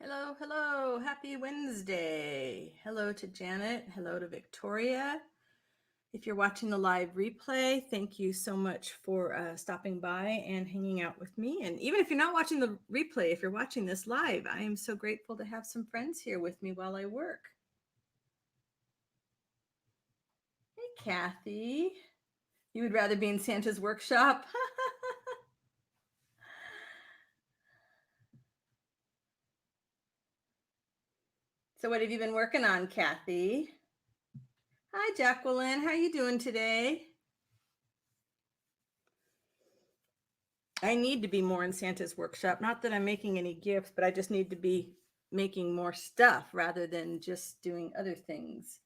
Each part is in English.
Hello, hello. Happy Wednesday. Hello to Janet. Hello to Victoria. If you're watching the live replay, thank you so much for stopping by and hanging out with me. And even if you're not watching the replay, if you're watching this live, I am so grateful to have some friends here with me while I work. Hey, Kathy. You would rather be in Santa's workshop? So what have you been working on, Kathy? Hi, Jacqueline. How are you doing today? I need to be more in Santa's workshop. Not that I'm making any gifts, but I just need to be making more stuff rather than just doing other things.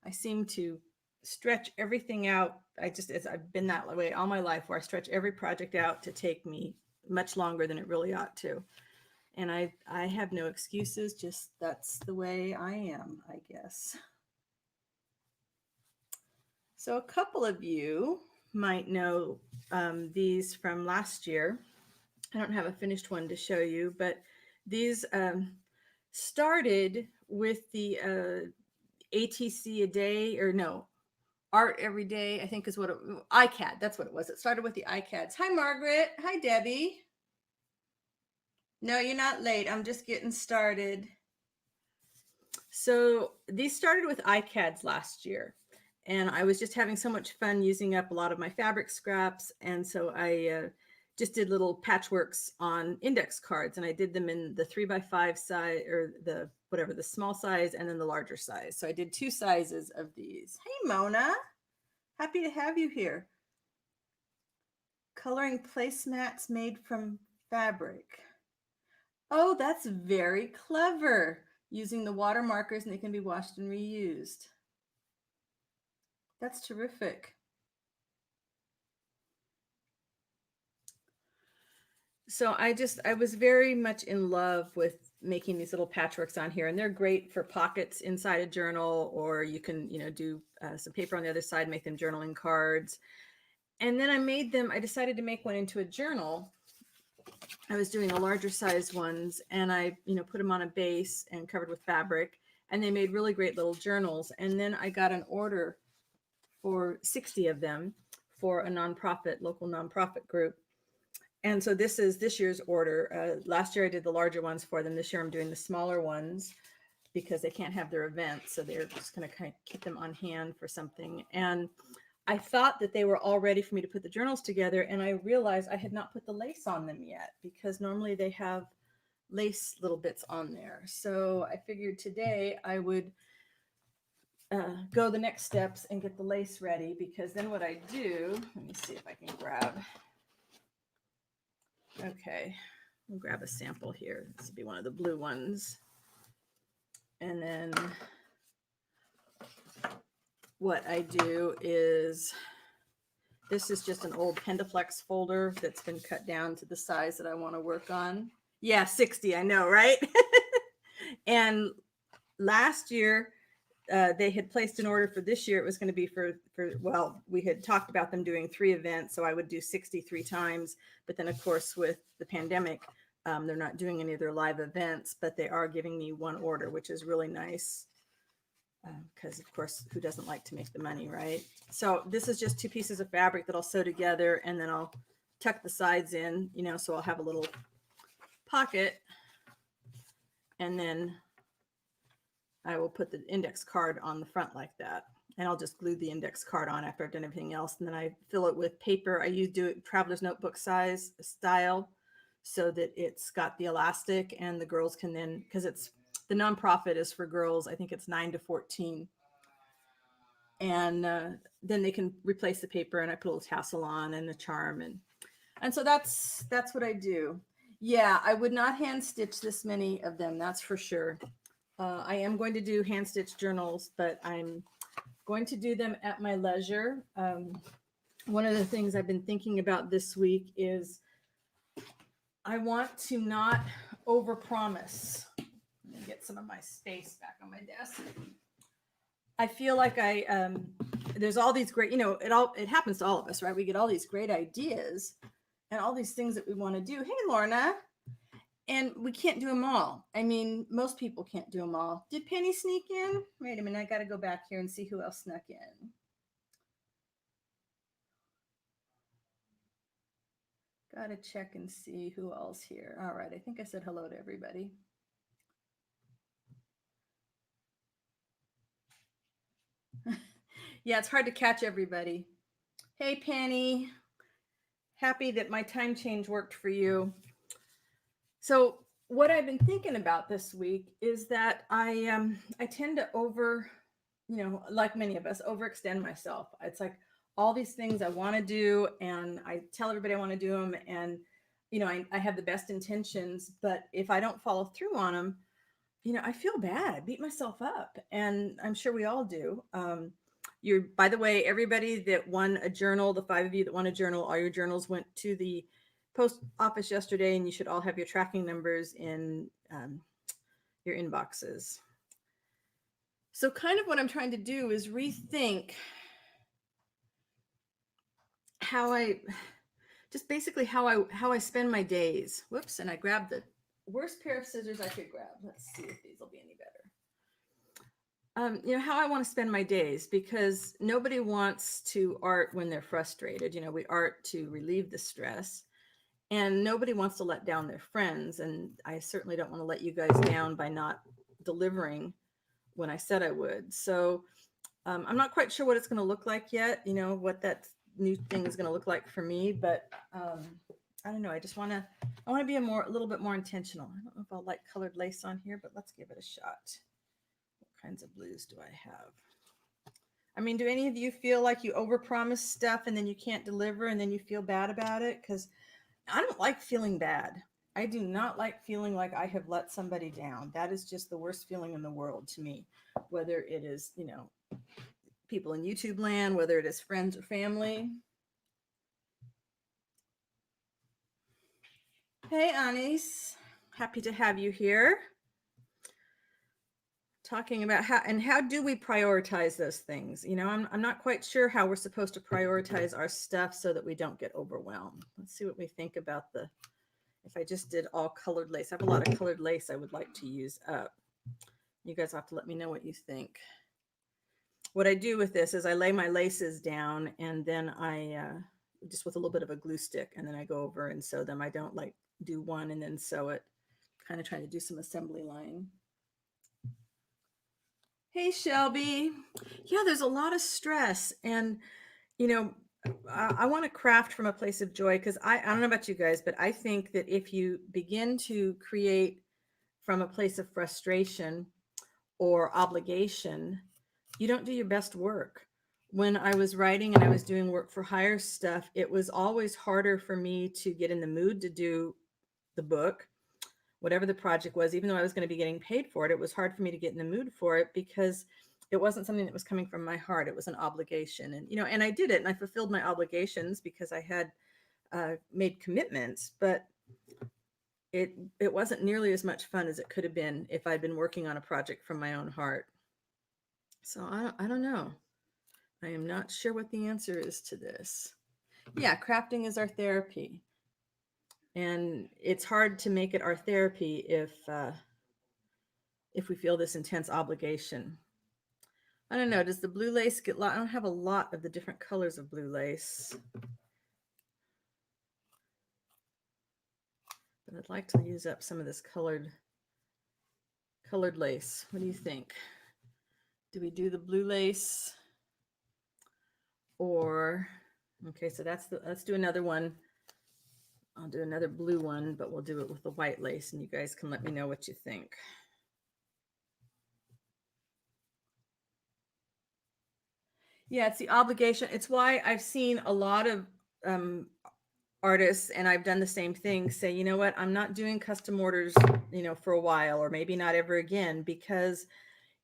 I seem to stretch everything out. I've been that way all my life, where I stretch every project out to take me much longer than it really ought to. And I have no excuses, just that's the way I am, I guess. So a couple of you might know these from last year. I don't have a finished one to show you, but these started with the ATC a day, or no, art every day, I think is what ICAD, that's what it was. It started with the ICADs. Hi, Margaret. Hi, Debbie. No, you're not late. I'm just getting started. So these started with ICADs last year, and I was just having so much fun using up a lot of my fabric scraps. And so I just did little patchworks on index cards, and I did them in the 3x5 size, or the small size, and then the larger size. So I did two sizes of these. Hey, Mona. Happy to have you here. Coloring placemats made from fabric. Oh, that's very clever. Using the water markers, and they can be washed and reused. That's terrific. So I was very much in love with making these little patchworks on here, and they're great for pockets inside a journal, or you can, do some paper on the other side, make them journaling cards. And then I decided to make one into a journal. I was doing the larger size ones, and I, put them on a base and covered with fabric, and they made really great little journals. And then I got an order for 60 of them for a local nonprofit group. And so this is this year's order. Last year I did the larger ones for them. This year I'm doing the smaller ones because they can't have their events. So they're just going to kind of keep them on hand for something. And I thought that they were all ready for me to put the journals together. And I realized I had not put the lace on them yet, because normally they have lace little bits on there. So I figured today I would go the next steps and get the lace ready, because then what I do, let me see if I can grab. Okay, I'll grab a sample here. This would be one of the blue ones. And then what I do is, this is just an old Pendaflex folder that's been cut down to the size that I want to work on. Yeah, 60, I know, right? And last year, they had placed an order for this year. It was going to be well, we had talked about them doing 3 events, so I would do 63 times. But then, of course, with the pandemic, they're not doing any of their live events, but they are giving me one order, which is really nice. Because, of course, who doesn't like to make the money, right? So this is just 2 pieces of fabric that I'll sew together, and then I'll tuck the sides in, so I'll have a little pocket. And then I will put the index card on the front like that, and I'll just glue the index card on after I've done everything else. And then I fill it with paper. I do it traveler's notebook size style, so that it's got the elastic, and the girls can then, because the nonprofit is for girls, I think it's 9 to 14. And then they can replace the paper, and I put a little tassel on and a charm. And so that's what I do. Yeah, I would not hand stitch this many of them, that's for sure. I am going to do hand stitched journals, but I'm going to do them at my leisure. One of the things I've been thinking about this week is I want to not overpromise. Let me get some of my space back on my desk. I feel like there's all these great, it happens to all of us, right? We get all these great ideas and all these things that we want to do. Hey, Lorna. And we can't do them all. I mean, most people can't do them all. Did Penny sneak in? Wait a minute, I got to go back here and see who else snuck in. Got to check and see who else here. All right, I think I said hello to everybody. Yeah, it's hard to catch everybody. Hey, Penny. Happy that my time change worked for you. So, what I've been thinking about this week is that I tend to like many of us, overextend myself. It's like all these things I want to do, and I tell everybody I want to do them, and I have the best intentions, but if I don't follow through on them, I feel bad. I beat myself up, and I'm sure we all do. By the way, everybody that won a journal, the 5 of you that won a journal, all your journals went to the post office yesterday, and you should all have your tracking numbers in your inboxes. So kind of what I'm trying to do is rethink how I spend my days. Whoops, and I grabbed the worst pair of scissors I could grab. Let's see if these will be any better. How I want to spend my days, because nobody wants to art when they're frustrated. We art to relieve the stress, and nobody wants to let down their friends. And I certainly don't want to let you guys down by not delivering when I said I would. So I'm not quite sure what it's going to look like yet, what that new thing is going to look like for me, but I don't know. I want to be a little bit more intentional. I don't know if I'll like colored lace on here, but let's give it a shot. What kinds of blues do I have? I mean, do any of you feel like you overpromise stuff and then you can't deliver and then you feel bad about it? Because I don't like feeling bad. I do not like feeling like I have let somebody down. That is just the worst feeling in the world to me, whether it is, people in YouTube land, whether it is friends or family. Hey, Anis. Happy to have you here. Talking about how do we prioritize those things? I'm not quite sure how we're supposed to prioritize our stuff so that we don't get overwhelmed. Let's see what we think about if I just did all colored lace. I have a lot of colored lace I would like to use up. You guys have to let me know what you think. What I do with this is I lay my laces down, and then I just with a little bit of a glue stick, and then I go over and sew them. I don't like do one and then sew it. Kind of trying to do some assembly line. Hey, Shelby. Yeah, there's a lot of stress, and I want to craft from a place of joy, because I don't know about you guys, but I think that if you begin to create from a place of frustration or obligation, you don't do your best work. When I was writing and I was doing work for hire stuff, it was always harder for me to get in the mood to do the book, whatever the project was. Even though I was going to be getting paid for it, it was hard for me to get in the mood for it, because it wasn't something that was coming from my heart. It was an obligation. And I did it, and I fulfilled my obligations because I had made commitments, but it wasn't nearly as much fun as it could have been if I'd been working on a project from my own heart. So I don't know. I am not sure what the answer is to this. Yeah, crafting is our therapy. And it's hard to make it our therapy if we feel this intense obligation. I don't know. Does the blue lace get I don't have a lot of the different colors of blue lace. But I'd like to use up some of this colored lace. What do you think? Do we do the blue lace? Or, okay, so let's do another one. I'll do another blue one, but we'll do it with the white lace, and you guys can let me know what you think. Yeah, it's the obligation. It's why I've seen a lot of artists, and I've done the same thing, say, you know what, I'm not doing custom orders, for a while, or maybe not ever again, because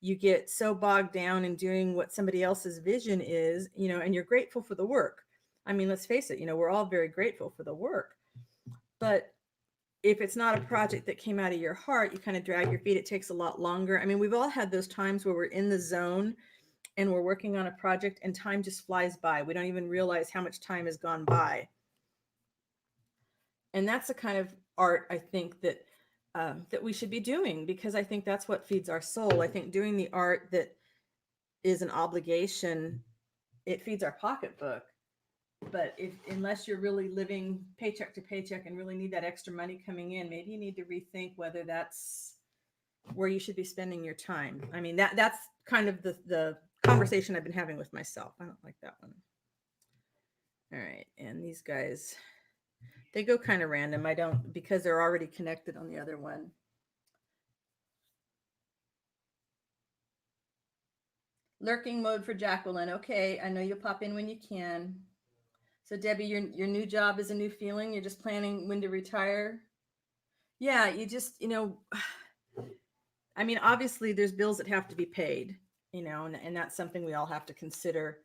you get so bogged down in doing what somebody else's vision is, and you're grateful for the work. I mean, let's face it, we're all very grateful for the work. But if it's not a project that came out of your heart, you kind of drag your feet. It takes a lot longer. I mean, we've all had those times where we're in the zone and we're working on a project and time just flies by. We don't even realize how much time has gone by. And that's the kind of art, I think, that that we should be doing, because I think that's what feeds our soul. I think doing the art that is an obligation, it feeds our pocketbook. But if unless you're really living paycheck to paycheck and really need that extra money coming in, maybe you need to rethink whether that's where you should be spending your time. I mean, that's kind of the conversation I've been having with myself. I don't like that one. All right, and these guys, they go kind of random. I don't, because they're already connected on the other one. Lurking mode for Jacqueline. Okay, I know you'll pop in when you can. So Debbie, your new job is a new feeling. You're just planning when to retire. Yeah, you just, I mean, obviously there's bills that have to be paid, and that's something we all have to consider,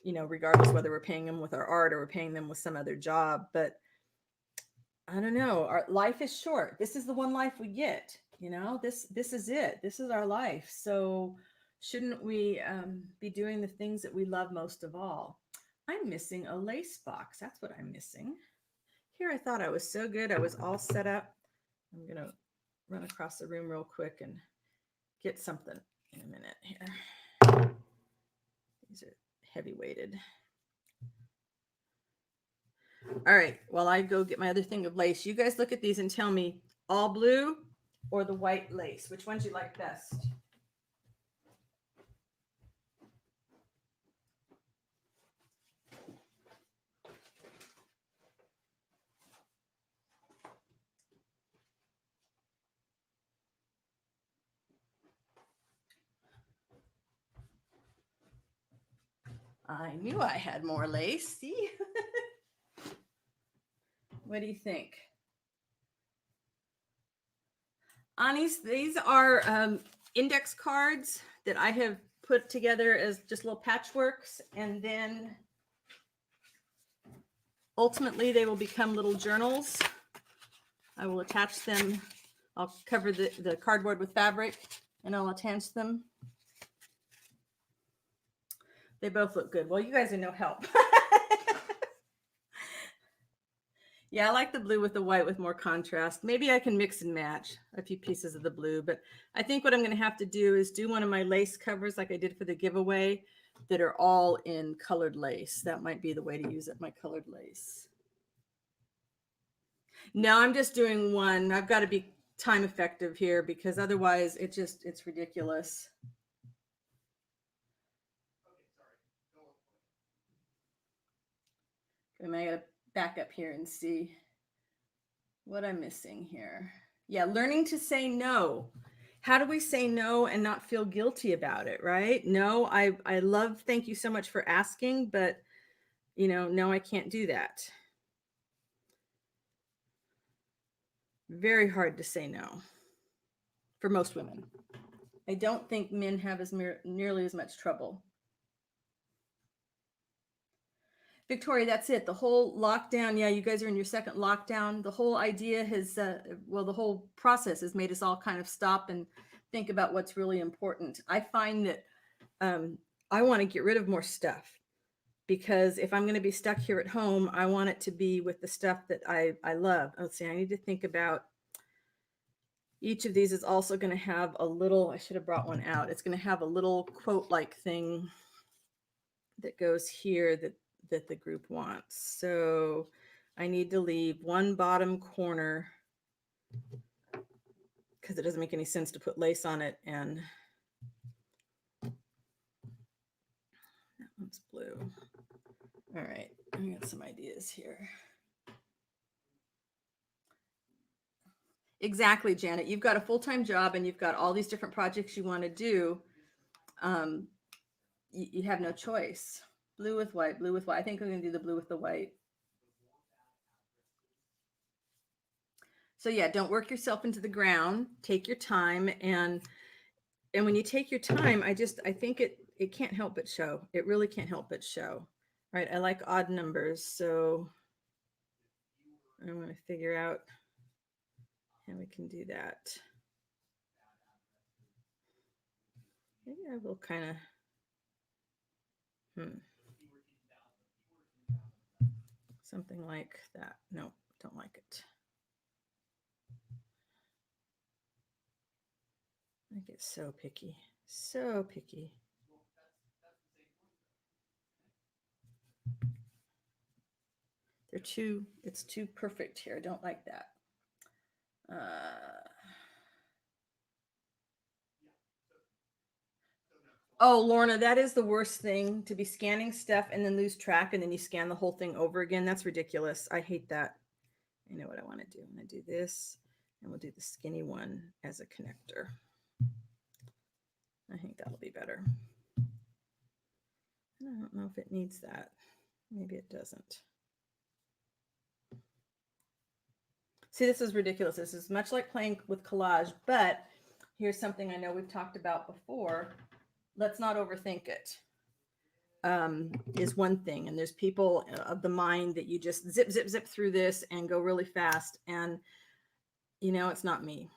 regardless whether we're paying them with our art or we're paying them with some other job. But I don't know. Our life is short. This is the one life we get. This is it. This is our life. So shouldn't we be doing the things that we love most of all? I'm missing a lace box. That's what I'm missing. Here, I thought I was so good. I was all set up. I'm gonna run across the room real quick and get something in a minute here. These are heavy weighted. All right, while I go get my other thing of lace, you guys look at these and tell me all blue or the white lace. Which ones you like best? I knew I had more lace. See? What do you think? Anis, these are index cards that I have put together as just little patchworks, and then ultimately they will become little journals. I will attach them. I'll cover the cardboard with fabric and I'll attach them. They both look good. Well, you guys are no help. Yeah, I like the blue with the white with more contrast. Maybe I can mix and match a few pieces of the blue, but I think what I'm going to have to do is do one of my lace covers like I did for the giveaway that are all in colored lace. That might be the way to use it, my colored lace. No, I'm just doing one. I've got to be time effective here because otherwise it's ridiculous. I gotta back up here and see what I'm missing here. Yeah, learning to say no. How do we say no and not feel guilty about it, right? No, I love, thank you so much for asking, but no, I can't do that. Very hard to say no for most women. I don't think men have nearly as much trouble. Victoria, that's it. The whole lockdown. Yeah, you guys are in your second lockdown. The whole idea has, the whole process has made us all kind of stop and think about what's really important. I find that I want to get rid of more stuff because if I'm going to be stuck here at home, I want it to be with the stuff that I love. Let's see, I need to think about each of these is also going to have a little, I should have brought one out. It's going to have a little quote like thing that goes here that the group wants. So I need to leave one bottom corner because it doesn't make any sense to put lace on it. And that one's blue. All right, I got some ideas here. Exactly, Janet. You've got a full-time job and you've got all these different projects you want to do. You have no choice. Blue with white, blue with white. I think I'm going to do the blue with the white. So yeah, don't work yourself into the ground. Take your time, and when you take your time, I think it can't help but show. It really can't help but show. Right? I like odd numbers, so I want to figure out how we can do that. Maybe I will kind of something like that. No, don't like it. get so picky, so picky. It's too perfect here. I don't like that. Oh, Lorna, that is the worst thing, to be scanning stuff and then lose track and then you scan the whole thing over again. That's ridiculous. I hate that. I know what I want to do. I'm going to do this, and we'll do the skinny one as a connector. I think that'll be better. I don't know if it needs that. Maybe it doesn't. See, this is ridiculous. This is much like playing with collage, but here's something I know we've talked about before. Let's not overthink it. Is one thing. And there's people of the mind that you just zip, zip, zip through this and go really fast. And, you know, it's not me.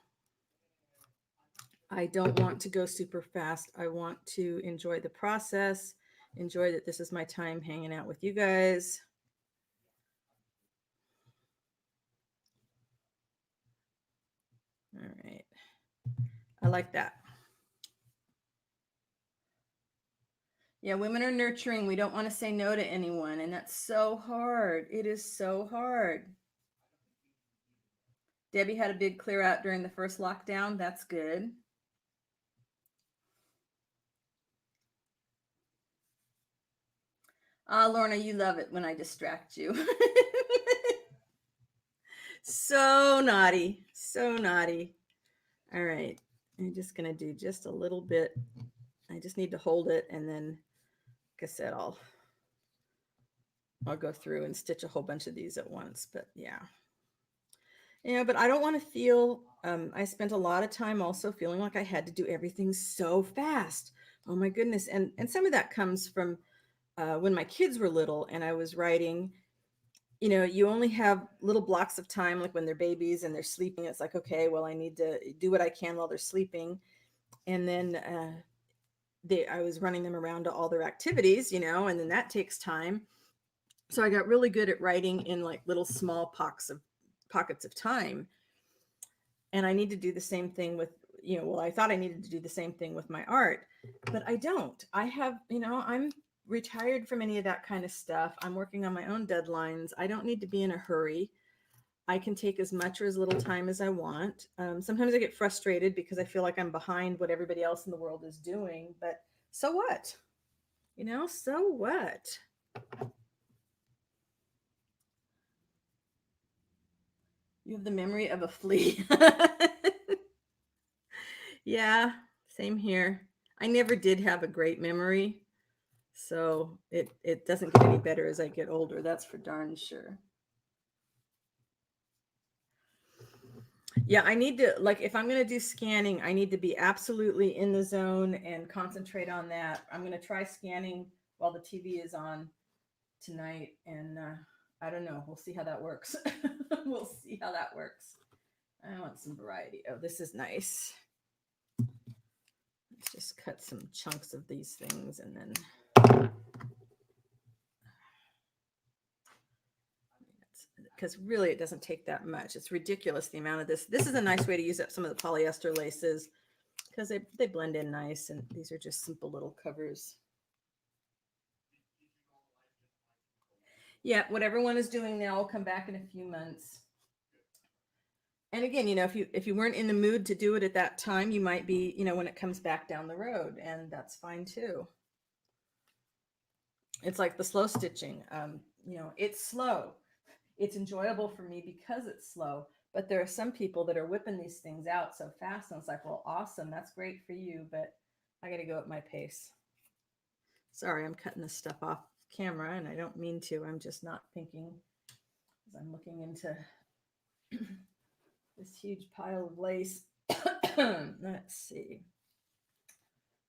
I don't want to go super fast. I want to enjoy the process, enjoy that this is my time hanging out with you guys. All right. I like that. Yeah, women are nurturing. We don't want to say no to anyone. And that's so hard. It is so hard. Debbie had a big clear out during the first lockdown. That's good. Lorna, you love it when I distract you. So naughty. So naughty. All right. I'm just going to do just a little bit. I just need to hold it, and then, like I said, I'll go through and stitch a whole bunch of these at once. But yeah. Yeah, but I don't want to feel, I spent a lot of time also feeling like I had to do everything so fast. Oh my goodness. And some of that comes from when my kids were little and I was writing. You know, you only have little blocks of time, like when they're babies and they're sleeping. It's like, okay, well, I need to do what I can while they're sleeping. And then I was running them around to all their activities, you know, and then that takes time. So I got really good at writing in like little small pockets of time. And I need to do the same thing with, you know, well, I thought I needed to do the same thing with my art, but I don't. I have, you know, I'm retired from any of that kind of stuff. I'm working on my own deadlines. I don't need to be in a hurry. I can take as much or as little time as I want. Sometimes I get frustrated because I feel like I'm behind what everybody else in the world is doing, but so what? You know, so what? You have the memory of a flea. Yeah, same here. I never did have a great memory, so it doesn't get any better as I get older. That's for darn sure. Yeah, I need to, like, if I'm going to do scanning, I need to be absolutely in the zone and concentrate on that. I'm going to try scanning while the TV is on tonight, and I don't know. We'll see how that works. We'll see how that works. I want some variety. Oh, this is nice. Let's just cut some chunks of these things and then, because really it doesn't take that much. It's ridiculous the amount of this. This is a nice way to use up some of the polyester laces because they blend in nice, and these are just simple little covers. Yeah, what everyone is doing now will come back in a few months. And again, you know, if you weren't in the mood to do it at that time, you might be, you know, when it comes back down the road, and that's fine too. It's like the slow stitching. You know, it's slow. It's enjoyable for me because it's slow. But there are some people that are whipping these things out so fast, and it's like, well, awesome, that's great for you, but I got to go at my pace. Sorry, I'm cutting this stuff off camera, and I don't mean to. I'm just not thinking as I'm looking into this huge pile of lace. Let's see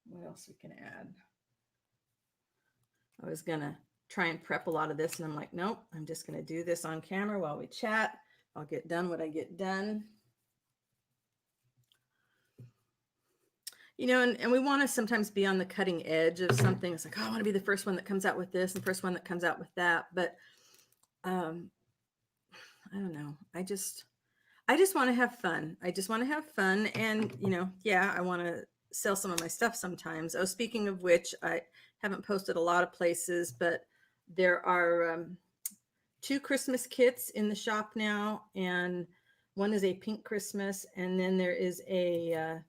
what else we can add. I was gonna try and prep a lot of this, and I'm like, nope, I'm just gonna do this on camera while we chat. I'll get done what I get done. You know, and we want to sometimes be on the cutting edge of something. It's like, oh, I want to be the first one that comes out with this, the first one that comes out with that. But I don't know. I just want to have fun. I just want to have fun. And, you know, yeah, I want to sell some of my stuff sometimes. Oh, speaking of which, I haven't posted a lot of places, but there are 2 Christmas kits in the shop now, and one is a pink Christmas, and then there is a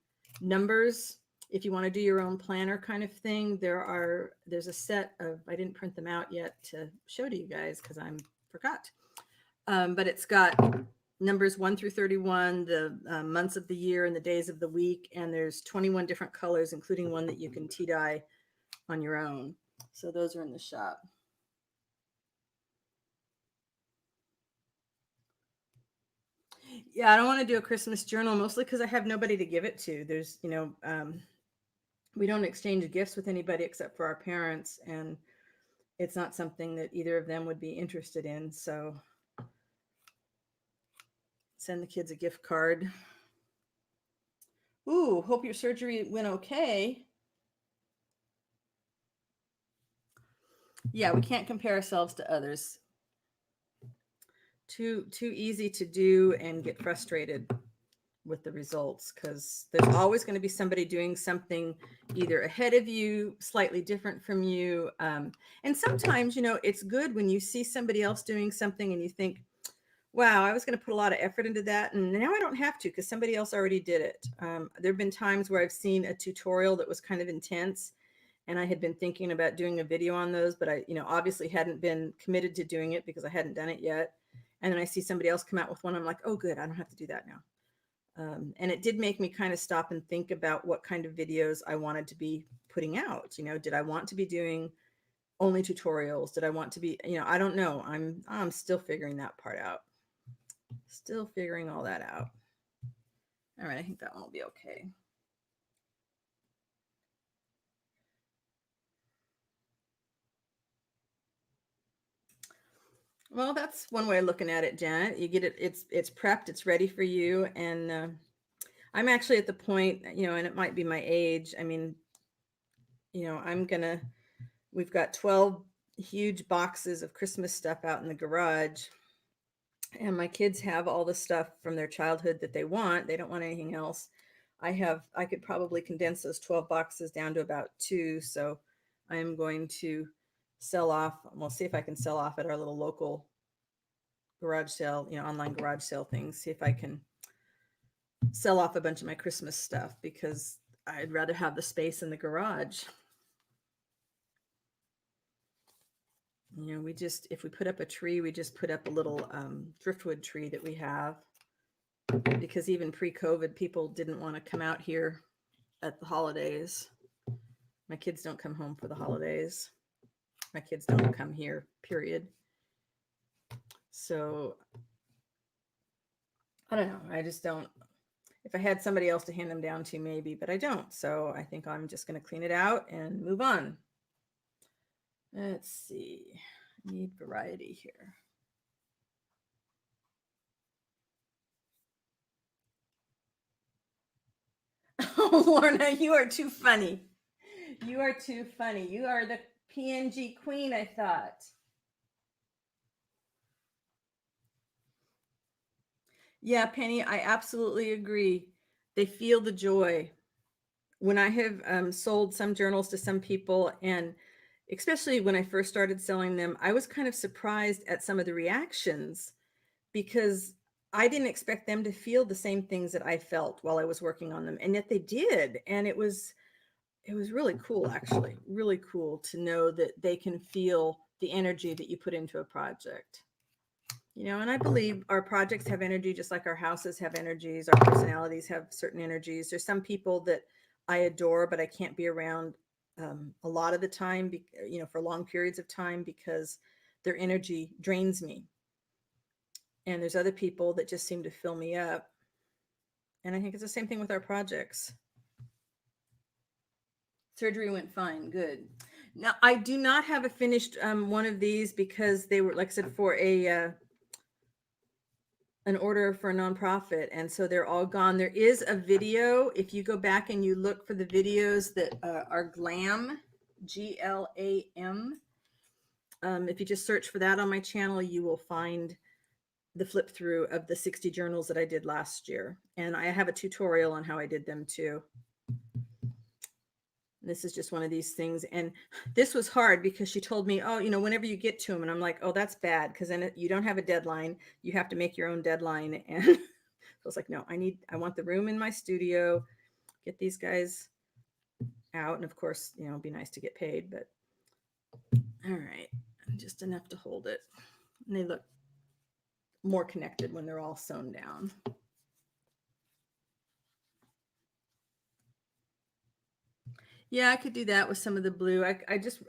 numbers. If you want to do your own planner kind of thing, there's a set of, I didn't print them out yet to show to you guys because I forgot. But it's got numbers 1 through 31, the months of the year and the days of the week, and there's 21 different colors, including one that you can tea dye on your own. So those are in the shop. Yeah, I don't want to do a Christmas journal, mostly because I have nobody to give it to. There's, we don't exchange gifts with anybody except for our parents, and it's not something that either of them would be interested in. So send the kids a gift card. Ooh, hope your surgery went okay. Yeah, we can't compare ourselves to others. Too easy to do and get frustrated with the results, because there's always going to be somebody doing something either ahead of you, slightly different from you. And sometimes, it's good when you see somebody else doing something and you think, wow, I was going to put a lot of effort into that, and now I don't have to because somebody else already did it. There have been times where I've seen a tutorial that was kind of intense, and I had been thinking about doing a video on those, but I, obviously hadn't been committed to doing it because I hadn't done it yet. And then I see somebody else come out with one. I'm like, oh, good, I don't have to do that now. And it did make me kind of stop and think about what kind of videos I wanted to be putting out. Did I want to be doing only tutorials? Did I want to be, I don't know. I'm still figuring that part out. Still figuring all that out. All right, I think that one will be okay. Well, that's one way of looking at it, Janet. You get it, it's prepped, it's ready for you. And I'm actually at the point, and it might be my age. I mean, we've got 12 huge boxes of Christmas stuff out in the garage. And my kids have all the stuff from their childhood that they want. They don't want anything else. I could probably condense those 12 boxes down to about 2. So I am going to sell off. We'll see if I can sell off at our little local garage sale, online garage sale things. See if I can sell off a bunch of my Christmas stuff, because I'd rather have the space in the garage. If we put up a tree, we just put up a little driftwood tree that we have, because even pre-COVID, people didn't want to come out here at the holidays. My kids don't come home for the holidays. My kids don't come here, period. So I don't know. I just don't. If I had somebody else to hand them down to, maybe, but I don't. So I think I'm just going to clean it out and move on. Let's see. I need variety here. Oh, Lorna, you are too funny. You are too funny. You are the PNG queen, I thought. Yeah, Penny, I absolutely agree. They feel the joy. When I have sold some journals to some people, and especially when I first started selling them, I was kind of surprised at some of the reactions, because I didn't expect them to feel the same things that I felt while I was working on them. And yet they did. And it was really cool, actually, really cool to know that they can feel the energy that you put into a project. And I believe our projects have energy, just like our houses have energies. Our personalities have certain energies. There's some people that I adore, but I can't be around a lot of the time, for long periods of time, because their energy drains me. And there's other people that just seem to fill me up. And I think it's the same thing with our projects. Surgery went fine. Good. Now, I do not have a finished one of these, because they were, like I said, for an order for a nonprofit, and so they're all gone. There is a video. If you go back and you look for the videos that are GLAM, GLAM, if you just search for that on my channel, you will find the flip through of the 60 journals that I did last year. And I have a tutorial on how I did them too. This is just one of these things. And this was hard because she told me, oh, whenever you get to them, and I'm like, oh, that's bad. Cause then you don't have a deadline. You have to make your own deadline. And I was like, no, I want the room in my studio, get these guys out. And of course, it'd be nice to get paid, but all right. Just enough to hold it. And they look more connected when they're all sewn down. Yeah, I could do that with some of the blue. I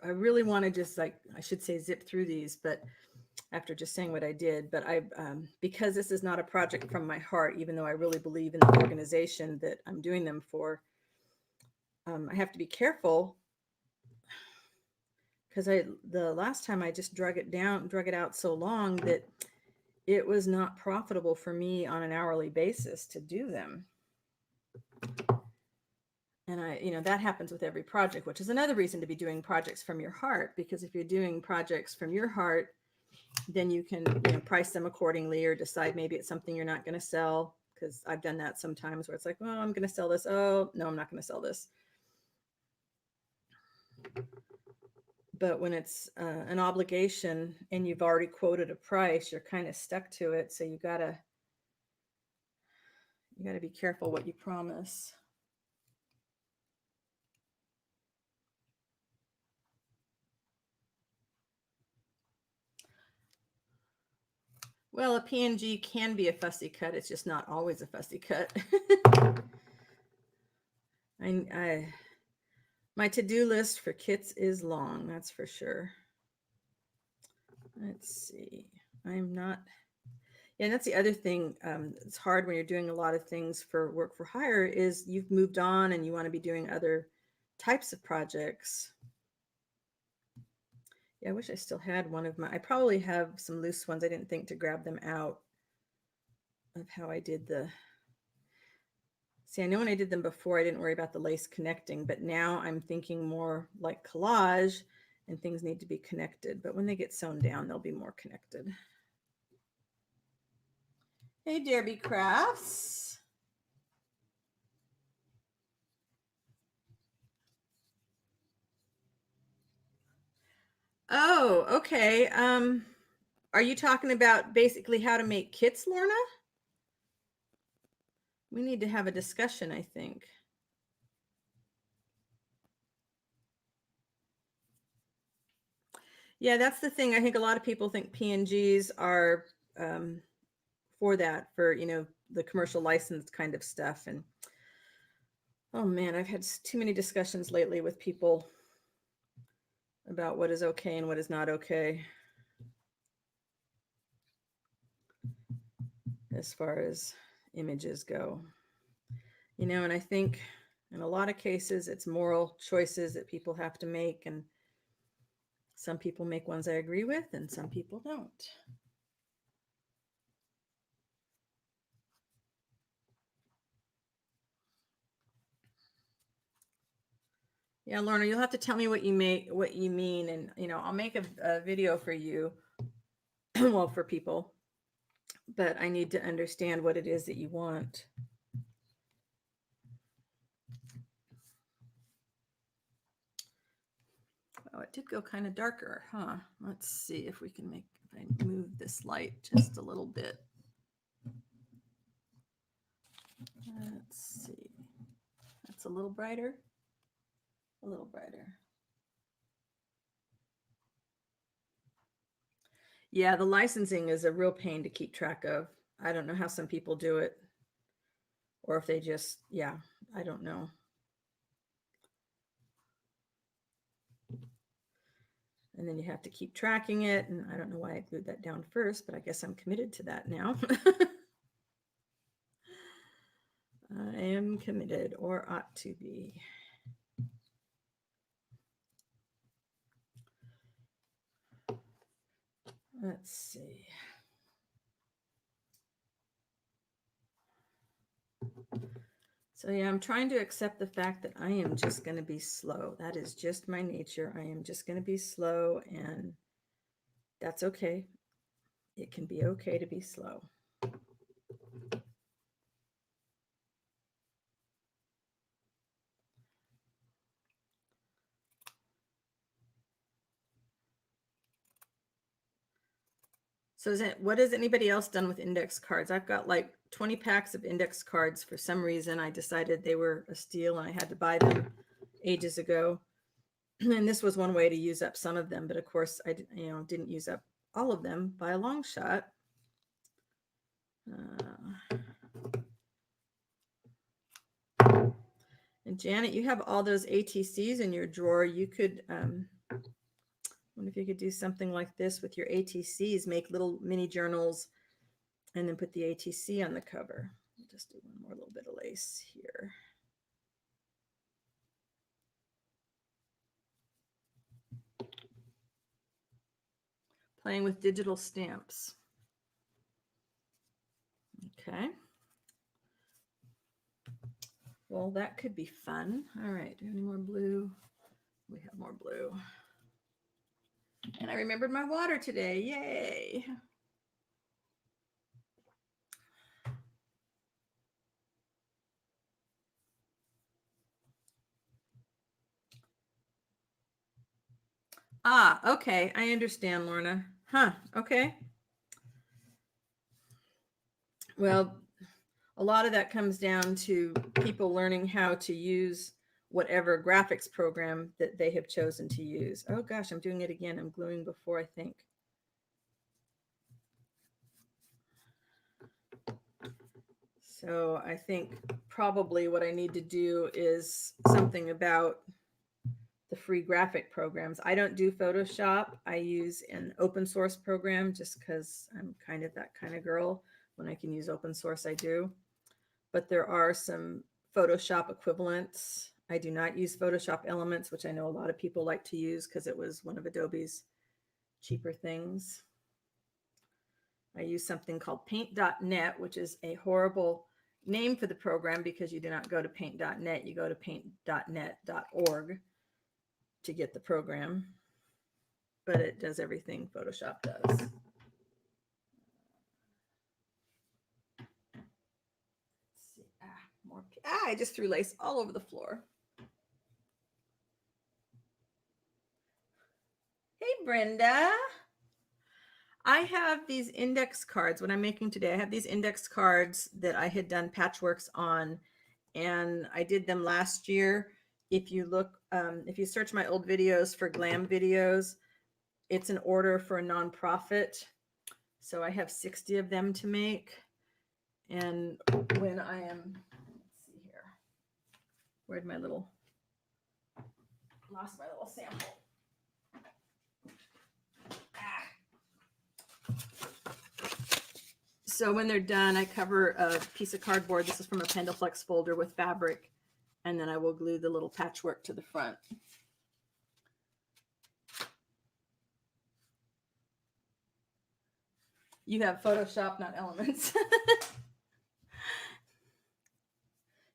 really want to just I should say zip through these, but after just saying what I did, but because this is not a project from my heart, even though I really believe in the organization that I'm doing them for, I have to be careful because the last time I just drug it out so long that it was not profitable for me on an hourly basis to do them. And that happens with every project, which is another reason to be doing projects from your heart, because if you're doing projects from your heart, then you can price them accordingly or decide maybe it's something you're not going to sell. Because I've done that sometimes where it's like, well, I'm going to sell this. Oh, no, I'm not going to sell this. But when it's an obligation and you've already quoted a price, you're kind of stuck to it. So you gotta be careful what you promise. Well, a PNG can be a fussy cut. It's just not always a fussy cut. My to-do list for kits is long, that's for sure. Let's see. Yeah, that's the other thing. It's hard when you're doing a lot of things for work for hire is you've moved on and you want to be doing other types of projects. Yeah, I wish I still had one of I probably have some loose ones. I didn't think to grab them out of how I did See, I know when I did them before, I didn't worry about the lace connecting, but now I'm thinking more like collage and things need to be connected. But when they get sewn down, they'll be more connected. Hey, Derby Crafts. Oh, okay. Are you talking about basically how to make kits, Lorna? We need to have a discussion, I think. Yeah, that's the thing. I think a lot of people think PNGs are for that, for the commercial license kind of stuff. And oh man, I've had too many discussions lately with people about what is okay and what is not okay as far as images go. And I think in a lot of cases it's moral choices that people have to make, and some people make ones I agree with and some people don't. Yeah, Lorna, you'll have to tell me what you mean, and I'll make a video for you, well, for people, but I need to understand what it is that you want. Oh, it did go kind of darker, huh? Let's see if I move this light just a little bit. Let's see. That's a little brighter. A little brighter. Yeah, the licensing is a real pain to keep track of. I don't know how some people do it, or if they just, yeah, I don't know. And then you have to keep tracking it. And I don't know why I glued that down first, but I guess I'm committed to that now. I am committed, or ought to be. Let's see. So yeah, I'm trying to accept the fact that I am just going to be slow. That is just my nature. I am just going to be slow, and that's okay. It can be okay to be slow. So what has anybody else done with index cards? I've got like 20 packs of index cards. For some reason, I decided they were a steal and I had to buy them ages ago. And this was one way to use up some of them. But of course, I didn't use up all of them by a long shot. And Janet, you have all those ATCs in your drawer. You could, I wonder if you could do something like this with your ATCs, make little mini journals and then put the ATC on the cover. I'll just do one more little bit of lace here. Playing with digital stamps. Okay. Well, that could be fun. All right, do we have any more blue? We have more blue. And I remembered my water today. Yay. Ah, okay. I understand, Lorna. Huh. Okay. Well, a lot of that comes down to people learning how to use whatever graphics program that they have chosen to use. Oh gosh, I'm doing it again. I'm gluing before I think. So I think probably what I need to do is something about the free graphic programs. I don't do Photoshop. I use an open source program just because I'm kind of that kind of girl. When I can use open source, I do. But there are some Photoshop equivalents. I do not use Photoshop Elements, which I know a lot of people like to use because it was one of Adobe's cheaper things. I use something called paint.net, which is a horrible name for the program because you do not go to paint.net, you go to paint.net.org to get the program, but it does everything Photoshop does. I just threw lace all over the floor. Hey, Brenda. I have these index cards. What I'm making today, I have these index cards that I had done patchworks on, and I did them last year. If you look, if you search my old videos for glam videos, it's an order for a nonprofit. So I have 60 of them to make. And when I am, let's see here, where'd my little, lost my little sample. So when they're done, I cover a piece of cardboard. This is from a Pendaflex folder with fabric. And then I will glue the little patchwork to the front. You have Photoshop, not Elements.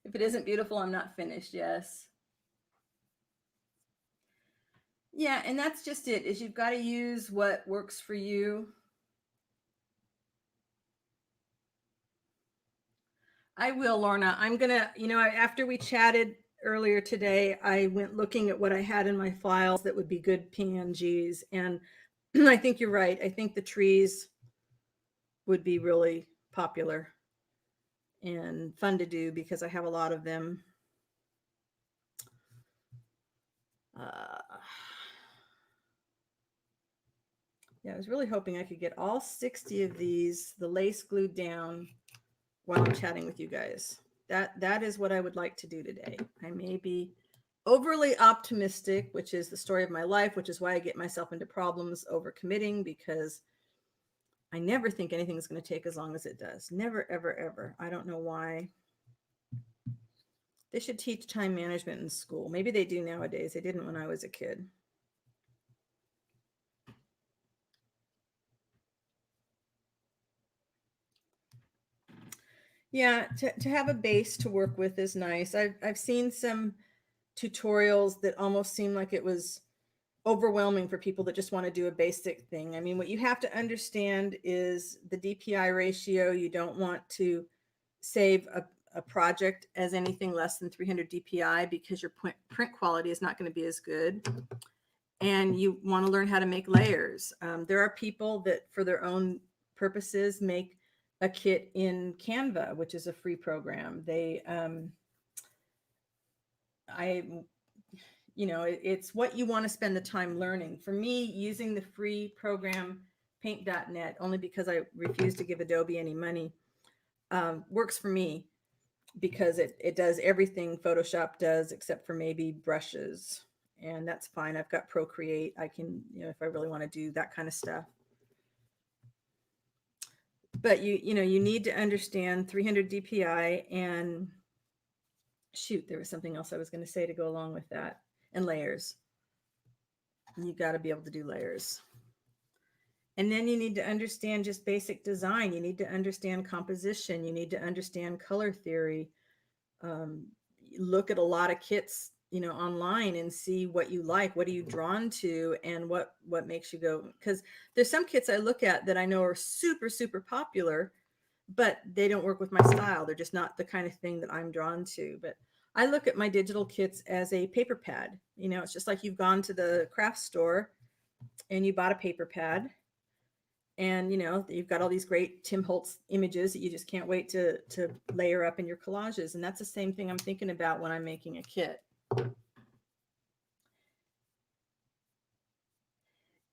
If it isn't beautiful, I'm not finished. Yes. Yeah, and that's just it, is you've got to use what works for you. I will, Lorna. I'm going to, after we chatted earlier today, I went looking at what I had in my files that would be good PNGs. And I think you're right. I think the trees would be really popular and fun to do because I have a lot of them. Yeah, I was really hoping I could get all 60 of these, the lace glued down while I'm chatting with you guys. That is what I would like to do today. I may be overly optimistic, which is the story of my life, which is why I get myself into problems overcommitting, because I never think anything is going to take as long as it does. Never, ever, ever. I don't know why. They should teach time management in school. Maybe they do nowadays. They didn't when I was a kid. Yeah, to have a base to work with is nice. I've seen some tutorials that almost seem like it was overwhelming for people that just want to do a basic thing. I mean, what you have to understand is the DPI ratio. You don't want to save a project as anything less than 300 DPI because your print quality is not going to be as good. And you want to learn how to make layers. There are people that for their own purposes, make a kit in Canva, which is a free program. It's what you want to spend the time learning. For me, using the free program paint.net, only because I refuse to give Adobe any money, works for me, because it does everything Photoshop does except for maybe brushes, and that's fine. I've got Procreate. I can, if I really want to do that kind of stuff. But you need to understand 300 DPI, and shoot, there was something else I was going to say to go along with that, and layers. You got to be able to do layers. And then you need to understand just basic design. You need to understand composition. You need to understand color theory. Look at a lot of kits, online, and see what you like. What are you drawn to, and what makes you go? Because there's some kits I look at that I know are super, super popular, but they don't work with my style. They're just not the kind of thing that I'm drawn to. But I look at my digital kits as a paper pad. It's just like you've gone to the craft store and you bought a paper pad, and you've got all these great Tim Holtz images that you just can't wait to layer up in your collages. And that's the same thing I'm thinking about when I'm making a kit.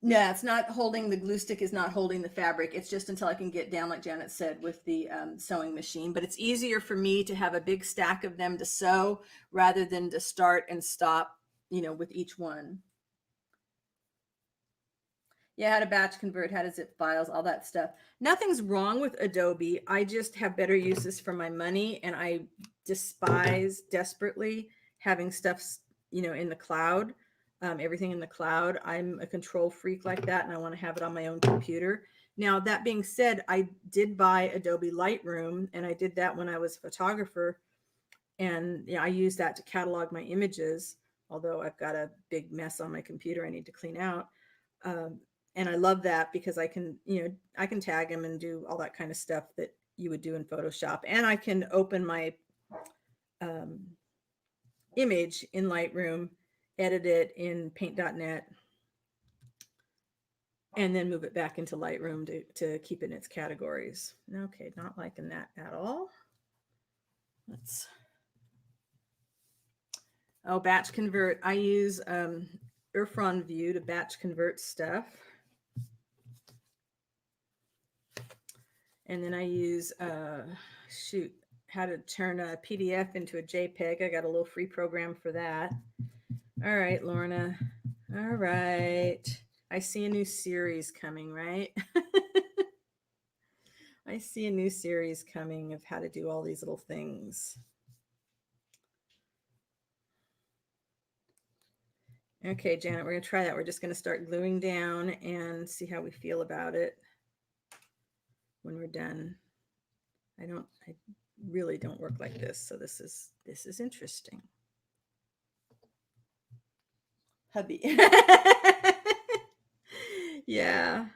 No, it's not holding, the glue stick is not holding the fabric. It's just until I can get down, like Janet said, with the sewing machine. But it's easier for me to have a big stack of them to sew rather than to start and stop, with each one. Yeah, how to batch convert, how to zip files, all that stuff. Nothing's wrong with Adobe. I just have better uses for my money, and I despise desperately having stuff, in the cloud, everything in the cloud. I'm a control freak like that, and I want to have it on my own computer. Now, that being said, I did buy Adobe Lightroom, and I did that when I was a photographer, and I use that to catalog my images, although I've got a big mess on my computer I need to clean out. And I love that because I can tag them and do all that kind of stuff that you would do in Photoshop. And I can open my image in Lightroom, edit it in paint.net, and then move it back into Lightroom to keep it in its categories. Okay, not liking that at all. Batch convert. I use Irfron View to batch convert stuff. And then I use, how to turn a PDF into a JPEG. I got a little free program for that. All right, Lorna. All right. I see a new series coming, right? I see a new series coming of how to do all these little things. Okay, Janet, we're going to try that. We're just going to start gluing down and see how we feel about it when we're done. I really don't work like this, so this is interesting. Hubby. Yeah,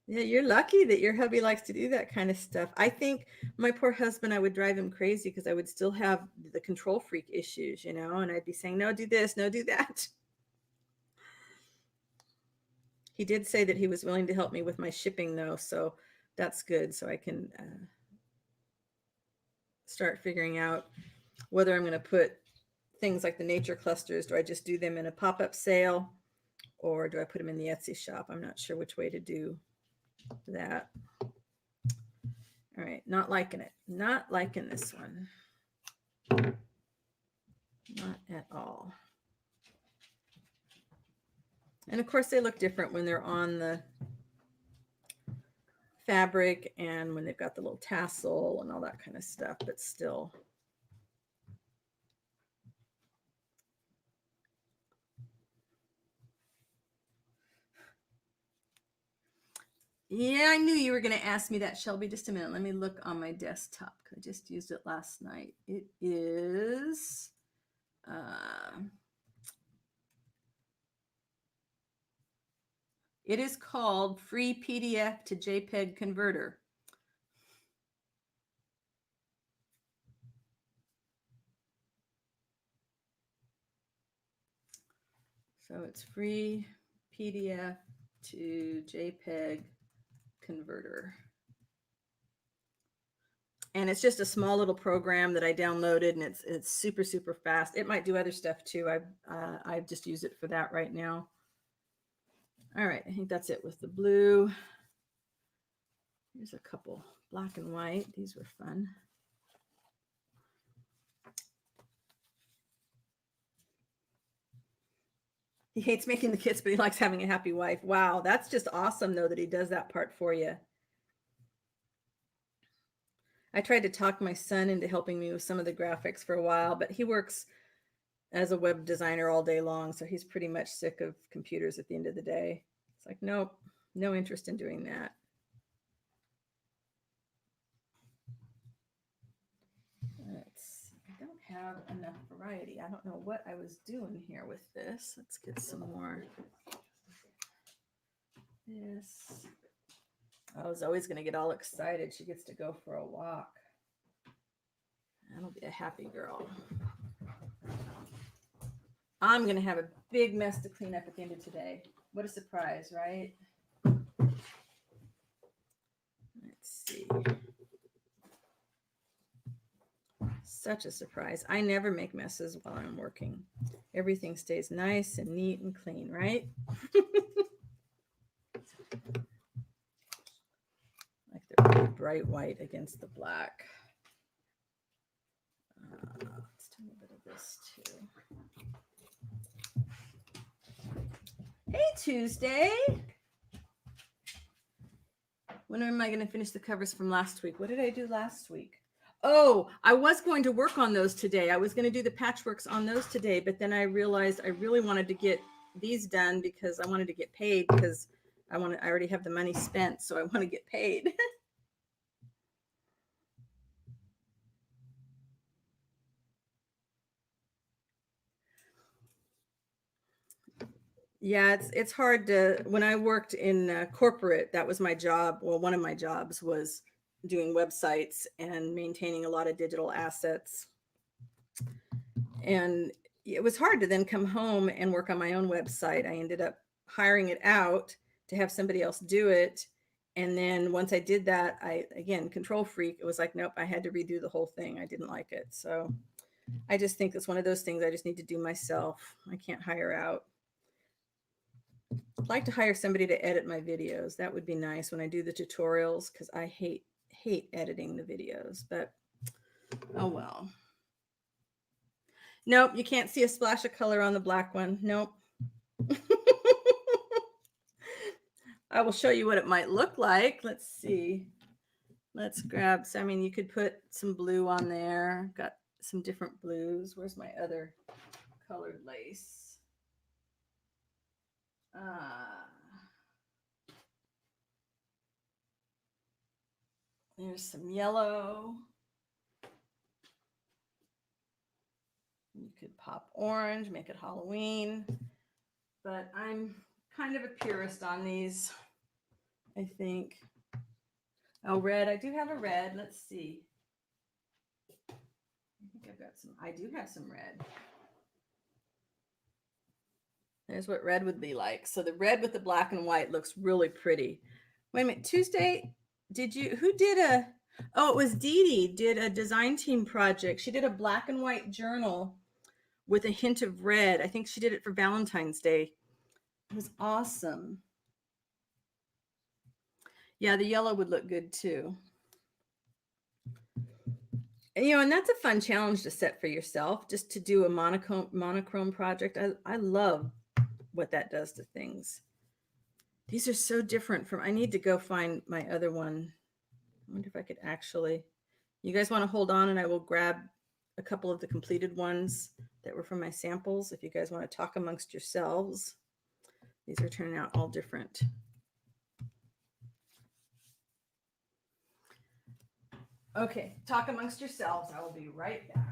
you're lucky that your hubby likes to do that kind of stuff. I think my poor husband, I would drive him crazy because I would still have the control freak issues, and I'd be saying, no, do this, no, do that. He did say that he was willing to help me with my shipping, though, so that's good. So I can start figuring out whether I'm going to put things like the nature clusters. Do I just do them in a pop-up sale, or do I put them in the Etsy shop? I'm not sure which way to do that. All right, not liking it. Not liking this one. Not at all. And of course, they look different when they're on the fabric and when they've got the little tassel and all that kind of stuff, but still. Yeah, I knew you were going to ask me that, Shelby. Just a minute. Let me look on my desktop. I just used it last night. It is... it is called Free PDF to JPEG Converter. So it's Free PDF to JPEG converter. And it's just a small little program that I downloaded, and it's super, super fast. It might do other stuff too. I've just used it for that right now. All right, I think that's it with the blue. Here's a couple black and white. These were fun. He hates making the kits, but he likes having a happy wife. Wow, that's just awesome, though, that he does that part for you. I tried to talk my son into helping me with some of the graphics for a while, but he works as a web designer all day long, so he's pretty much sick of computers at the end of the day. It's like, nope, no interest in doing that. I don't have enough variety. I don't know what I was doing here with this. Let's get some more. This. I was always going to get all excited. She gets to go for a walk. That'll be a happy girl. I'm going to have a big mess to clean up at the end of today. What a surprise, right? Let's see. Such a surprise. I never make messes while I'm working. Everything stays nice and neat and clean, right? Like the really bright white against the black. Let's do a bit of this too. Hey, Tuesday. When am I going to finish the covers from last week? What did I do last week? Oh, I was going to work on those today. I was going to do the patchworks on those today, but then I realized I really wanted to get these done because I wanted to get paid, because I already have the money spent, so I want to get paid. Yeah, it's hard to, when I worked in corporate, that was my job. Well, one of my jobs was doing websites and maintaining a lot of digital assets. And it was hard to then come home and work on my own website. I ended up hiring it out to have somebody else do it. And then once I did that, again, control freak, it was like, nope, I had to redo the whole thing. I didn't like it. So I just think it's one of those things I just need to do myself. I can't hire out. I'd like to hire somebody to edit my videos. That would be nice when I do the tutorials, because I hate editing the videos, but oh well. Nope, you can't see a splash of color on the black one. Nope. I will show you what it might look like. Let's see. Let's grab, so I mean, you could put some blue on there. Got some different blues. Where's my other colored lace? There's some yellow. You could pop orange, make it Halloween. But I'm kind of a purist on these, I think. Oh, red. I do have a red. Let's see. I think I've got some. I do have some red. There's what red would be like. So the red with the black and white looks really pretty. Wait a minute. Tuesday, who did it was Dee Dee did a design team project. She did a black and white journal with a hint of red. I think she did it for Valentine's Day. It was awesome. Yeah, the yellow would look good too. And that's a fun challenge to set for yourself, just to do a monochrome project. I love what that does to things. These are so different from, I need to go find my other one. I wonder if I could actually, you guys want to hold on and I will grab a couple of the completed ones that were from my samples. If you guys want to talk amongst yourselves, these are turning out all different. Okay, talk amongst yourselves. I will be right back.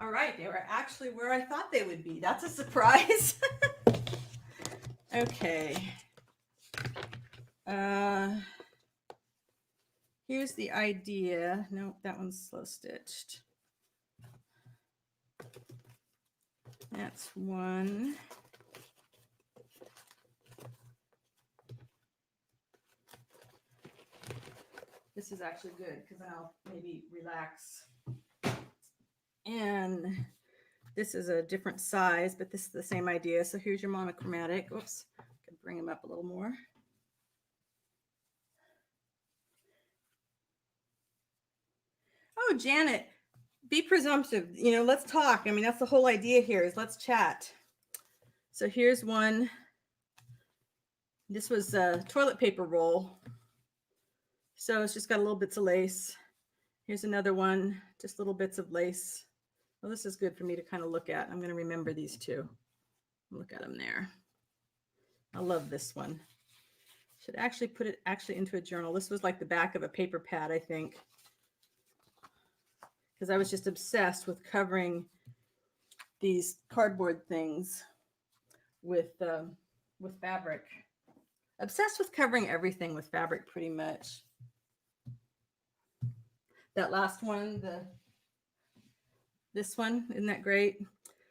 All right, they were actually where I thought they would be. That's a surprise. Okay. Here's the idea. No, that one's slow stitched. That's one. This is actually good because I'll maybe relax. And this is a different size, but this is the same idea. So here's your monochromatic. Oops, could bring them up a little more. Oh, Janet, be presumptive. You know, let's talk. I mean, that's the whole idea here is let's chat. So here's one. This was a toilet paper roll. So it's just got a little bits of lace. Here's another one, just little bits of lace. Well, this is good for me to kind of look at. I'm going to remember these two. Look at them there. I love this one. Should actually put it into a journal. This was like the back of a paper pad, I think. Because I was just obsessed with covering these cardboard things with fabric. Obsessed with covering everything with fabric pretty much. That last one, this one, isn't that great?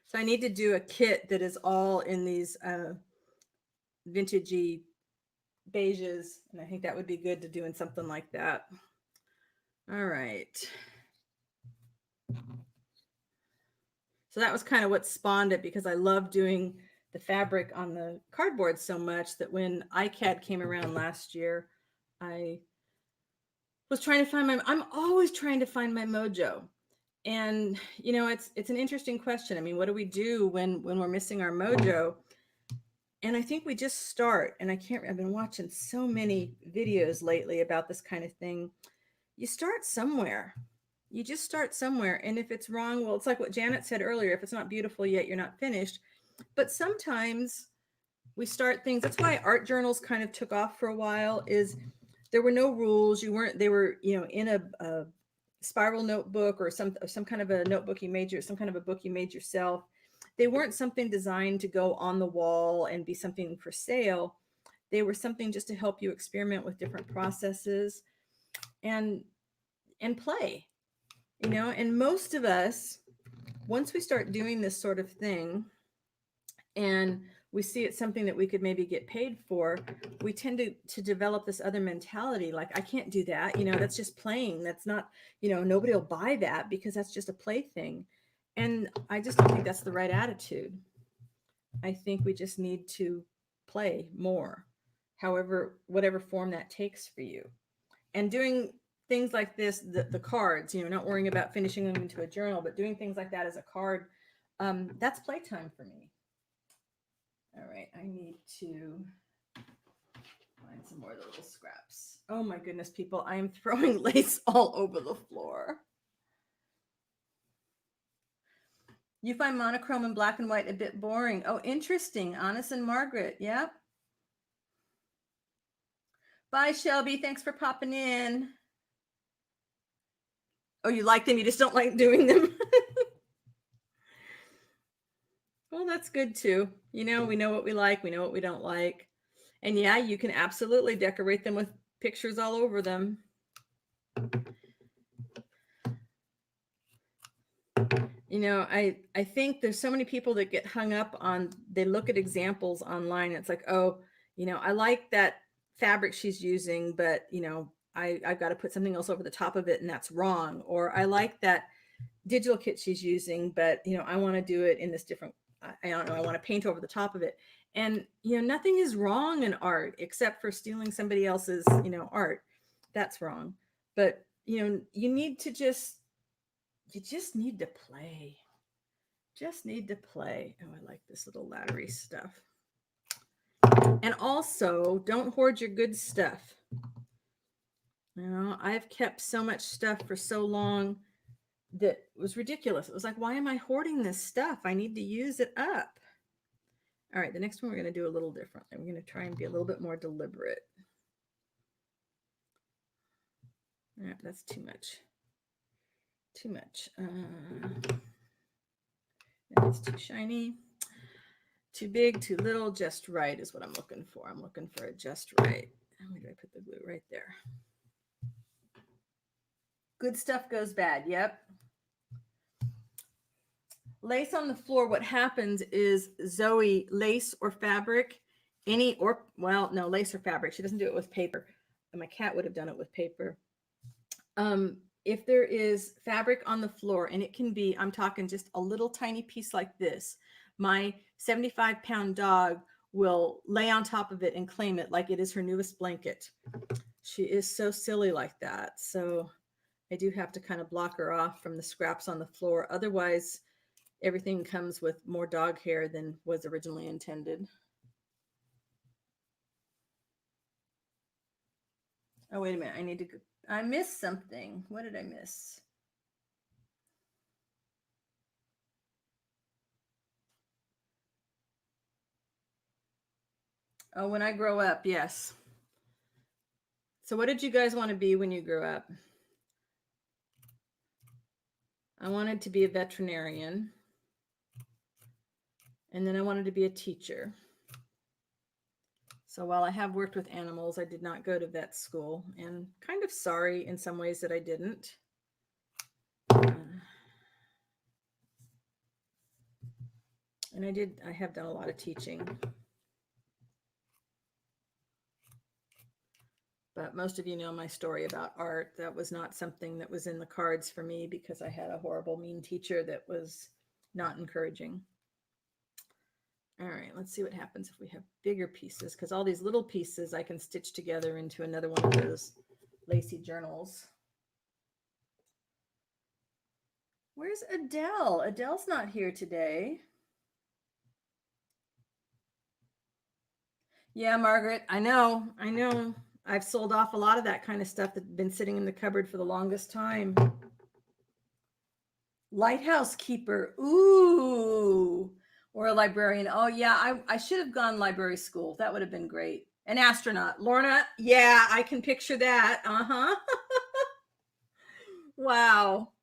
So I need to do a kit that is all in these vintagey beiges, and I think that would be good to do in something like that. All right. So that was kind of what spawned it, because I love doing the fabric on the cardboard so much that when ICAD came around last year, I was trying to find I'm always trying to find my mojo. And you know, it's an interesting question. I mean, what do we do when we're missing our mojo? And I think we just start. And I've been watching so many videos lately about this kind of thing. You start somewhere. You just start somewhere. And if it's wrong, well, it's like what Janet said earlier. If it's not beautiful yet, you're not finished. But sometimes we start things. That's why art journals kind of took off for a while, is there were no rules. They were, you know, in a spiral notebook or some kind of a notebook you made, some kind of a book you made yourself. They weren't something designed to go on the wall and be something for sale. They were something just to help you experiment with different processes and play, you know. And most of us, once we start doing this sort of thing and we see it's something that we could maybe get paid for, we tend to develop this other mentality, like, I can't do that, you know, that's just playing, that's not, you know, nobody will buy that because that's just a play thing. And I just don't think that's the right attitude. I think we just need to play more, however, whatever form that takes for you. And doing things like this, the cards, you know, not worrying about finishing them into a journal, but doing things like that as a card, that's playtime for me. All right, I need to find some more of the little scraps. Oh my goodness, people, I am throwing lace all over the floor. You find monochrome and black and white a bit boring. Oh, interesting. Honest and Margaret. Yep. Bye, Shelby. Thanks for popping in. Oh, you like them, you just don't like doing them. Well, that's good too. You know, we know what we like, we know what we don't like. And yeah, you can absolutely decorate them with pictures all over them. You know, I think there's so many people that get hung up on, they look at examples online and it's like, oh, you know, I like that fabric she's using, but you know, I've got to put something else over the top of it and that's wrong. Or I like that digital kit she's using, but you know, I want to do it in this different, I don't know, I want to paint over the top of it. And you know, nothing is wrong in art except for stealing somebody else's, you know, art. That's wrong. But you know, you just need to play. Just need to play. Oh, I like this little laddery stuff. And also, don't hoard your good stuff. You know, I've kept so much stuff for so long that was ridiculous. It was like, why am I hoarding this stuff? I need to use it up. All right, the next one we're going to do a little differently. We're going to try and be a little bit more deliberate. All right, that's too much. Too much. That's too shiny. Too big, too little, just right is what I'm looking for. I'm looking for a just right. Where do I put the glue? Right there. Good stuff goes bad. Yep. Lace on the floor. What happens is Zoe, lace or fabric, lace or fabric. She doesn't do it with paper. My cat would have done it with paper. If there is fabric on the floor, and it can be, I'm talking just a little tiny piece like this, my 75-pound dog will lay on top of it and claim it like it is her newest blanket. She is so silly like that. So I do have to kind of block her off from the scraps on the floor. Otherwise, everything comes with more dog hair than was originally intended. Oh, wait a minute. I missed something. What did I miss? Oh, when I grow up, yes. So what did you guys want to be when you grew up? I wanted to be a veterinarian. And then I wanted to be a teacher. So while I have worked with animals, I did not go to vet school, and kind of sorry in some ways that I didn't. And I have done a lot of teaching. But most of you know my story about art. That was not something that was in the cards for me because I had a horrible, mean teacher that was not encouraging. All right, let's see what happens if we have bigger pieces, because all these little pieces I can stitch together into another one of those lacy journals. Where's Adele? Adele's not here today. Yeah, Margaret, I know. I've sold off a lot of that kind of stuff that's been sitting in the cupboard for the longest time. Lighthouse keeper. Ooh. Or a librarian. Oh, yeah, I should have gone library school. That would have been great. An astronaut. Lorna, yeah, I can picture that. Uh-huh. Wow.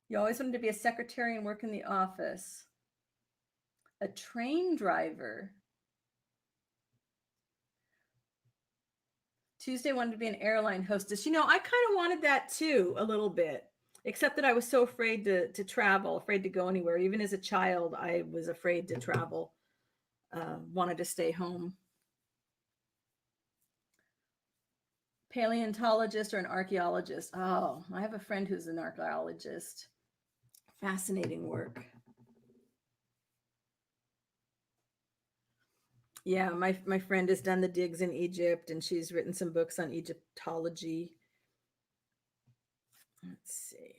You always wanted to be a secretary and work in the office. A train driver. Tuesday wanted to be an airline hostess. I kind of wanted that too, a little bit, except that I was so afraid to travel, afraid to go anywhere. Even as a child, I was afraid to travel, wanted to stay home. Paleontologist or an archaeologist? Oh, I have a friend who's an archaeologist. Fascinating work. Yeah, my friend has done the digs in Egypt, and she's written some books on Egyptology. Let's see.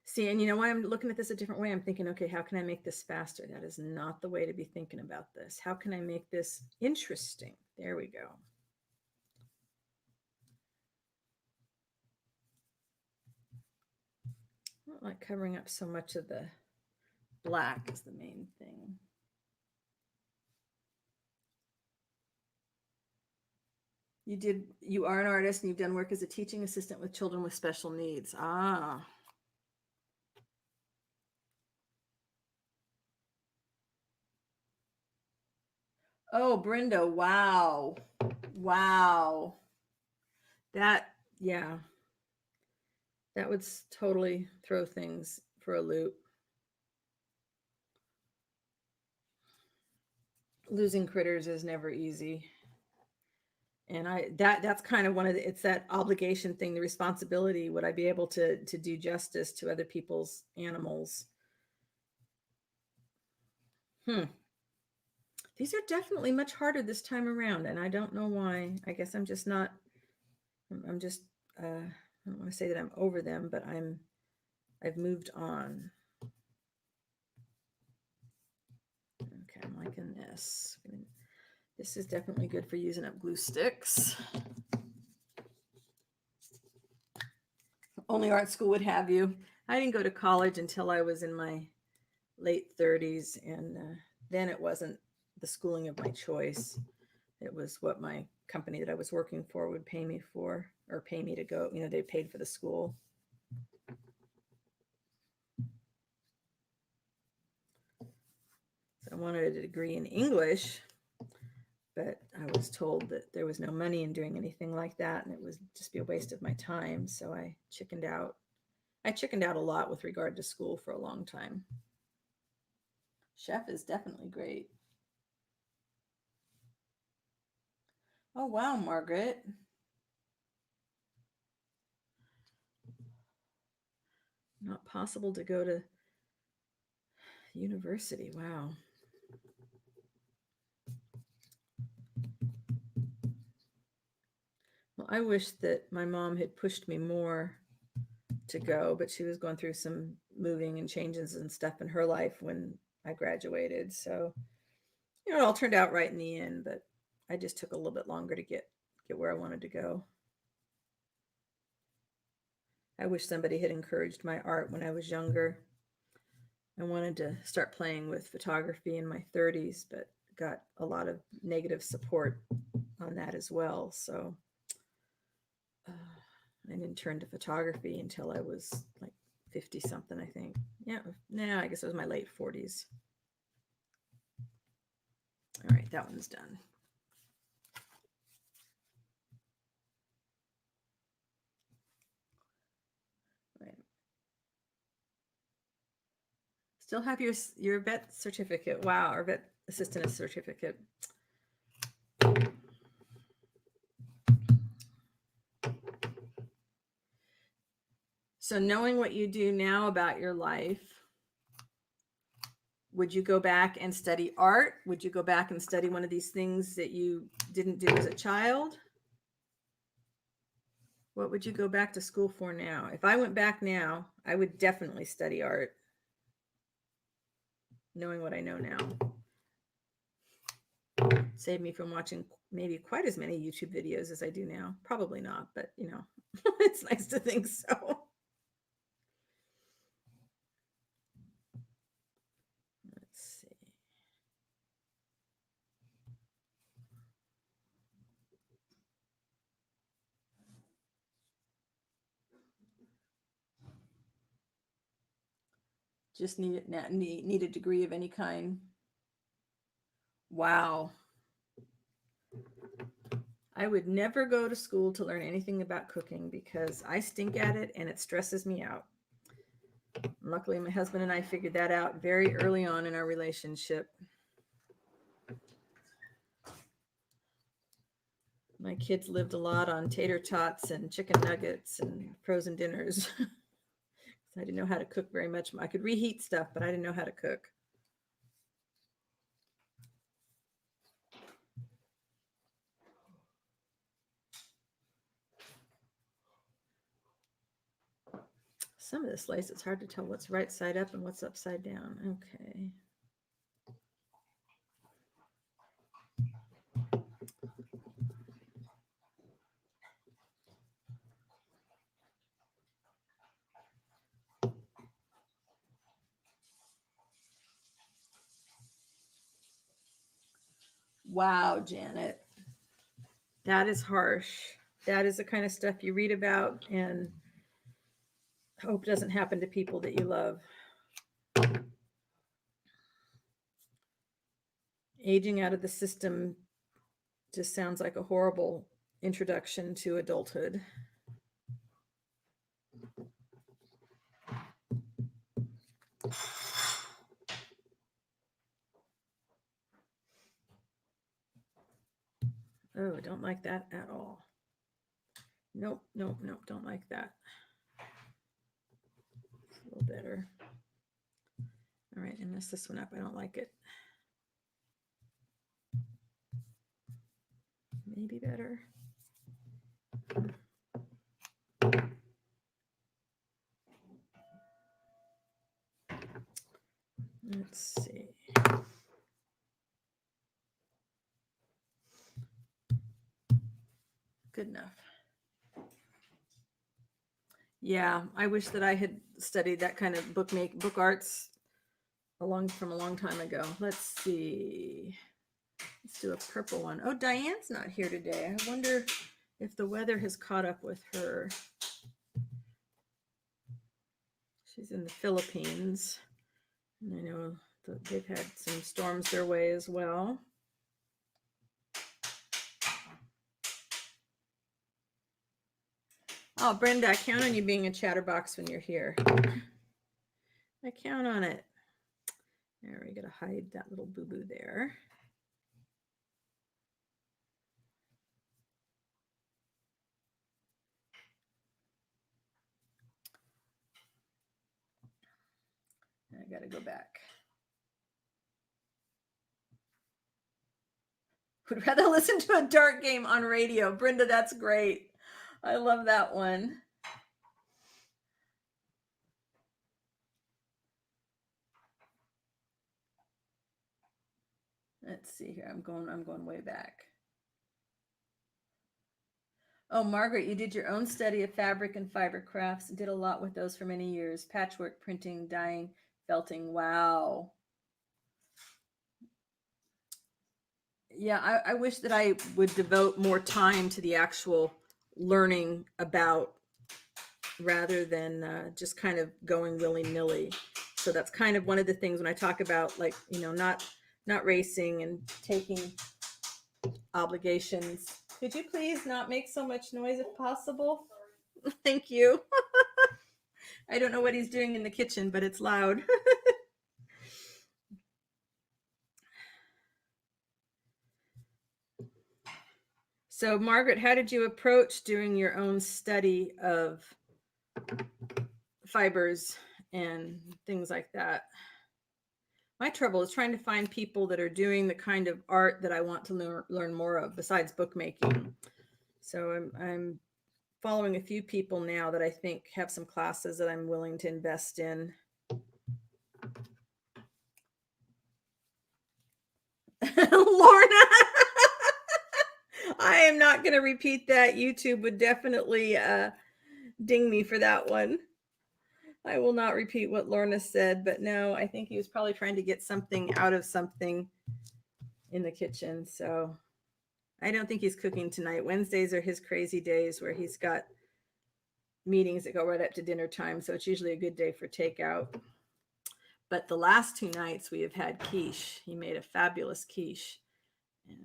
See, and you know why I'm looking at this a different way? I'm thinking, okay, how can I make this faster? That is not the way to be thinking about this. How can I make this interesting? There we go. I don't like covering up so much of the black is the main thing. You are an artist and you've done work as a teaching assistant with children with special needs. Ah. Oh, Brenda, wow. Wow. Yeah. That would totally throw things for a loop. Losing critters is never easy. And that's kind of it's that obligation thing, the responsibility. Would I be able to do justice to other people's animals? These are definitely much harder this time around, and I don't know why. I guess I'm just not. I'm just. I don't want to say that I'm over them, but I've moved on. Okay, I'm liking this. This is definitely good for using up glue sticks. Only art school would have you. I didn't go to college until I was in my late 30s, and then it wasn't the schooling of my choice. It was what my company that I was working for would pay me for, or pay me to go. They paid for the school. wanted a degree in English, but I was told that there was no money in doing anything like that, and it would just be a waste of my time. So I chickened out. I chickened out a lot with regard to school for a long time. Chef is definitely great. Oh, wow, Margaret. Not possible to go to university. Wow. Well, I wish that my mom had pushed me more to go, but she was going through some moving and changes and stuff in her life when I graduated. So, it all turned out right in the end, but I just took a little bit longer to get where I wanted to go. I wish somebody had encouraged my art when I was younger. I wanted to start playing with photography in my 30s, but got a lot of negative support on that as well. So I didn't turn to photography until I was like 50 something, I think. Yeah, I guess it was my late 40s. All right, that one's done. Right. Still have your vet certificate. Wow, our vet assistant certificate. So knowing what you do now about your life, would you go back and study art? Would you go back and study one of these things that you didn't do as a child? What would you go back to school for now? If I went back now, I would definitely study art, knowing what I know now. Save me from watching maybe quite as many YouTube videos as I do now. Probably not, but it's nice to think so. Let's see. Just need a degree of any kind. Wow. I would never go to school to learn anything about cooking because I stink at it and it stresses me out. Luckily, my husband and I figured that out very early on in our relationship. My kids lived a lot on tater tots and chicken nuggets and frozen dinners. I didn't know how to cook very much. I could reheat stuff, but I didn't know how to cook. Some of this lace, it's hard to tell what's right side up and what's upside down. Okay. Wow, Janet. That is harsh. That is the kind of stuff you read about and hope doesn't happen to people that you love. Aging out of the system just sounds like a horrible introduction to adulthood. Oh, I don't like that at all. Nope, don't like that. It's a little better. All right, and mess this one up. I don't like it. Maybe better. Let's see. Good enough. Yeah, I wish that I had studied that kind of book arts from a long time ago. Let's see. Let's do a purple one. Oh, Diane's not here today. I wonder if the weather has caught up with her. She's in the Philippines. And I know they've had some storms their way as well. Oh, Brenda, I count on you being a chatterbox when you're here. I count on it. There, we gotta hide that little boo-boo there. I gotta go back. Would rather listen to a dart game on radio. Brenda, that's great. I love that one. Let's see here. I'm going way back. Oh, Margaret, you did your own study of fabric and fiber crafts. Did a lot with those for many years. Patchwork, printing, dyeing, felting. Wow. Yeah, I wish that I would devote more time to the actual learning about rather than just kind of going willy-nilly. So that's kind of one of the things when I talk about, like, not racing and taking obligations. Could you please not make so much noise if possible? Thank you. I don't know what he's doing in the kitchen, but it's loud. So, Margaret, how did you approach doing your own study of fibers and things like that? My trouble is trying to find people that are doing the kind of art that I want to learn more of besides bookmaking. So I'm following a few people now that I think have some classes that I'm willing to invest in. Lorna, I am not going to repeat that. YouTube would definitely ding me for that one. I will not repeat what Lorna said, but no, I think he was probably trying to get something out of something in the kitchen. So I don't think he's cooking tonight. Wednesdays are his crazy days where he's got meetings that go right up to dinner time. So it's usually a good day for takeout. But the last 2 nights we have had quiche. He made a fabulous quiche. And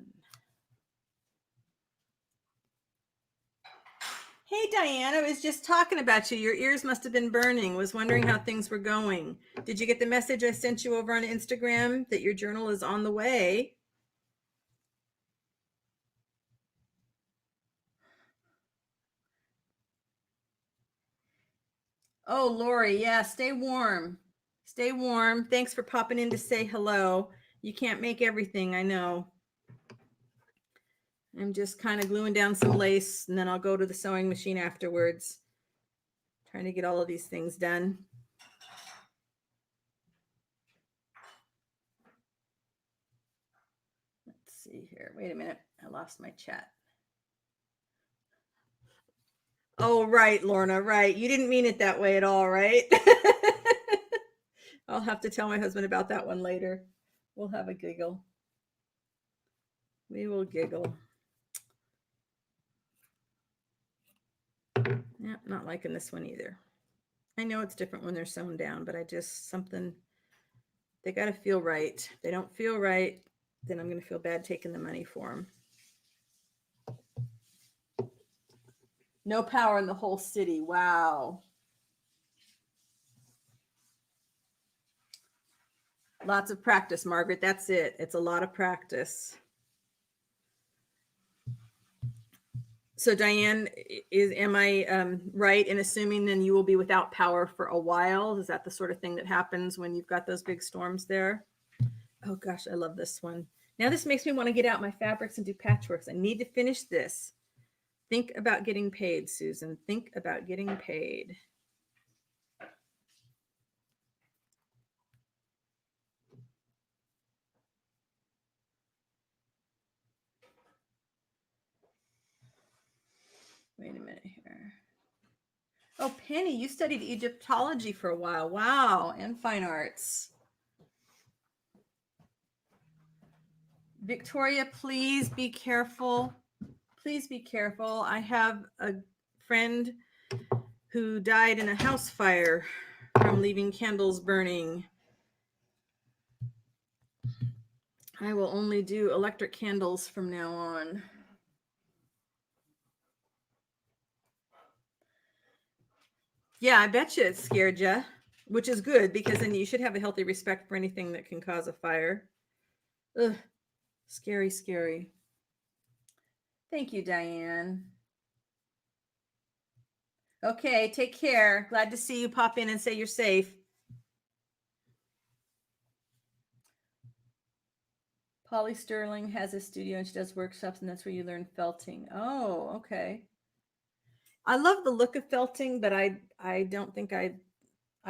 hey, Diane, I was just talking about you. Your ears must have been burning. Was wondering how things were going. Did you get the message I sent you over on Instagram that your journal is on the way? Oh, Lori, yeah, stay warm. Stay warm. Thanks for popping in to say hello. You can't make everything, I know. I'm just kind of gluing down some lace, and then I'll go to the sewing machine afterwards. Trying to get all of these things done. Let's see here. Wait a minute. I lost my chat. Oh, right, Lorna, right. You didn't mean it that way at all, right? I'll have to tell my husband about that one later. We'll have a giggle. We will giggle. Yeah, not liking this one either. I know it's different when they're sewn down, but I just, they got to feel right. If they don't feel right, then I'm going to feel bad taking the money for them. No power in the whole city. Wow. Lots of practice, Margaret. That's it. It's a lot of practice. So Diane, am I right in assuming then you will be without power for a while? Is that the sort of thing that happens when you've got those big storms there? Oh gosh, I love this one. Now this makes me want to get out my fabrics and do patchworks. I need to finish this. Think about getting paid, Susan. Think about getting paid. Wait a minute here. Oh, Penny, you studied Egyptology for a while. Wow, and fine arts. Victoria, please be careful. Please be careful. I have a friend who died in a house fire from leaving candles burning. I will only do electric candles from now on. Yeah, I bet you it scared you, which is good because then you should have a healthy respect for anything that can cause a fire. Ugh, scary, scary. Thank you, Diane. Okay, take care. Glad to see you pop in and say you're safe. Polly Sterling has a studio and she does workshops, and that's where you learn felting. Oh, okay. I love the look of felting, but I don't think I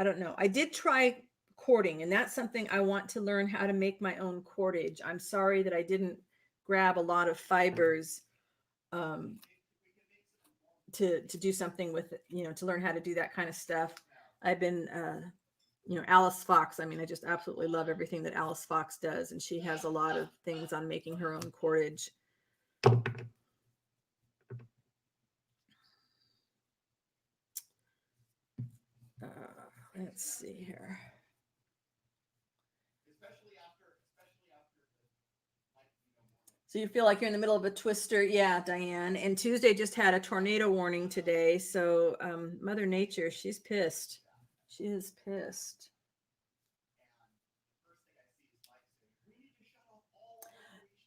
don't know. I did try cording, and that's something I want to learn how to make my own cordage. I'm sorry that I didn't grab a lot of fibers um, to do something with it, to learn how to do that kind of stuff. I've been Alice Fox. I mean, I just absolutely love everything that Alice Fox does, and she has a lot of things on making her own cordage. Let's see here. So you feel like you're in the middle of a twister. Yeah, Diane. And Tuesday just had a tornado warning today. So Mother Nature, she's pissed. She is pissed.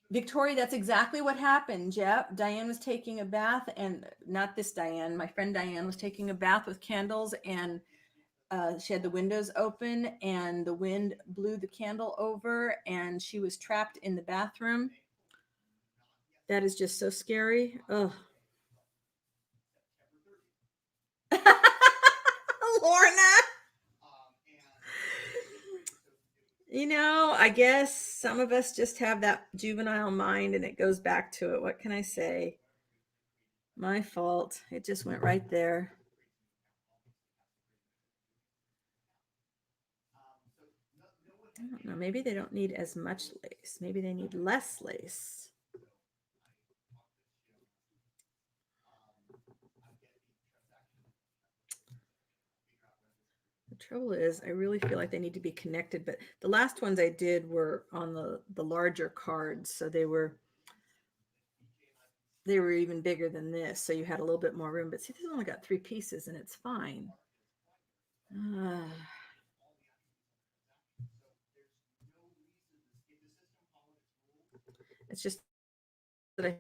Victoria, that's exactly what happened. Yep. Diane was taking a bath, and not this Diane, my friend Diane was taking a bath with candles, and she had the windows open, and the wind blew the candle over, and she was trapped in the bathroom. That is just so scary. Ugh. Lorna. I guess some of us just have that juvenile mind and it goes back to it. What can I say? My fault. It just went right there. I don't know. Maybe they don't need as much lace. Maybe they need less lace. The trouble is, I really feel like they need to be connected, but the last ones I did were on the larger cards, so they were even bigger than this, so you had a little bit more room. But see, this only got 3 pieces, and it's fine. It's just that I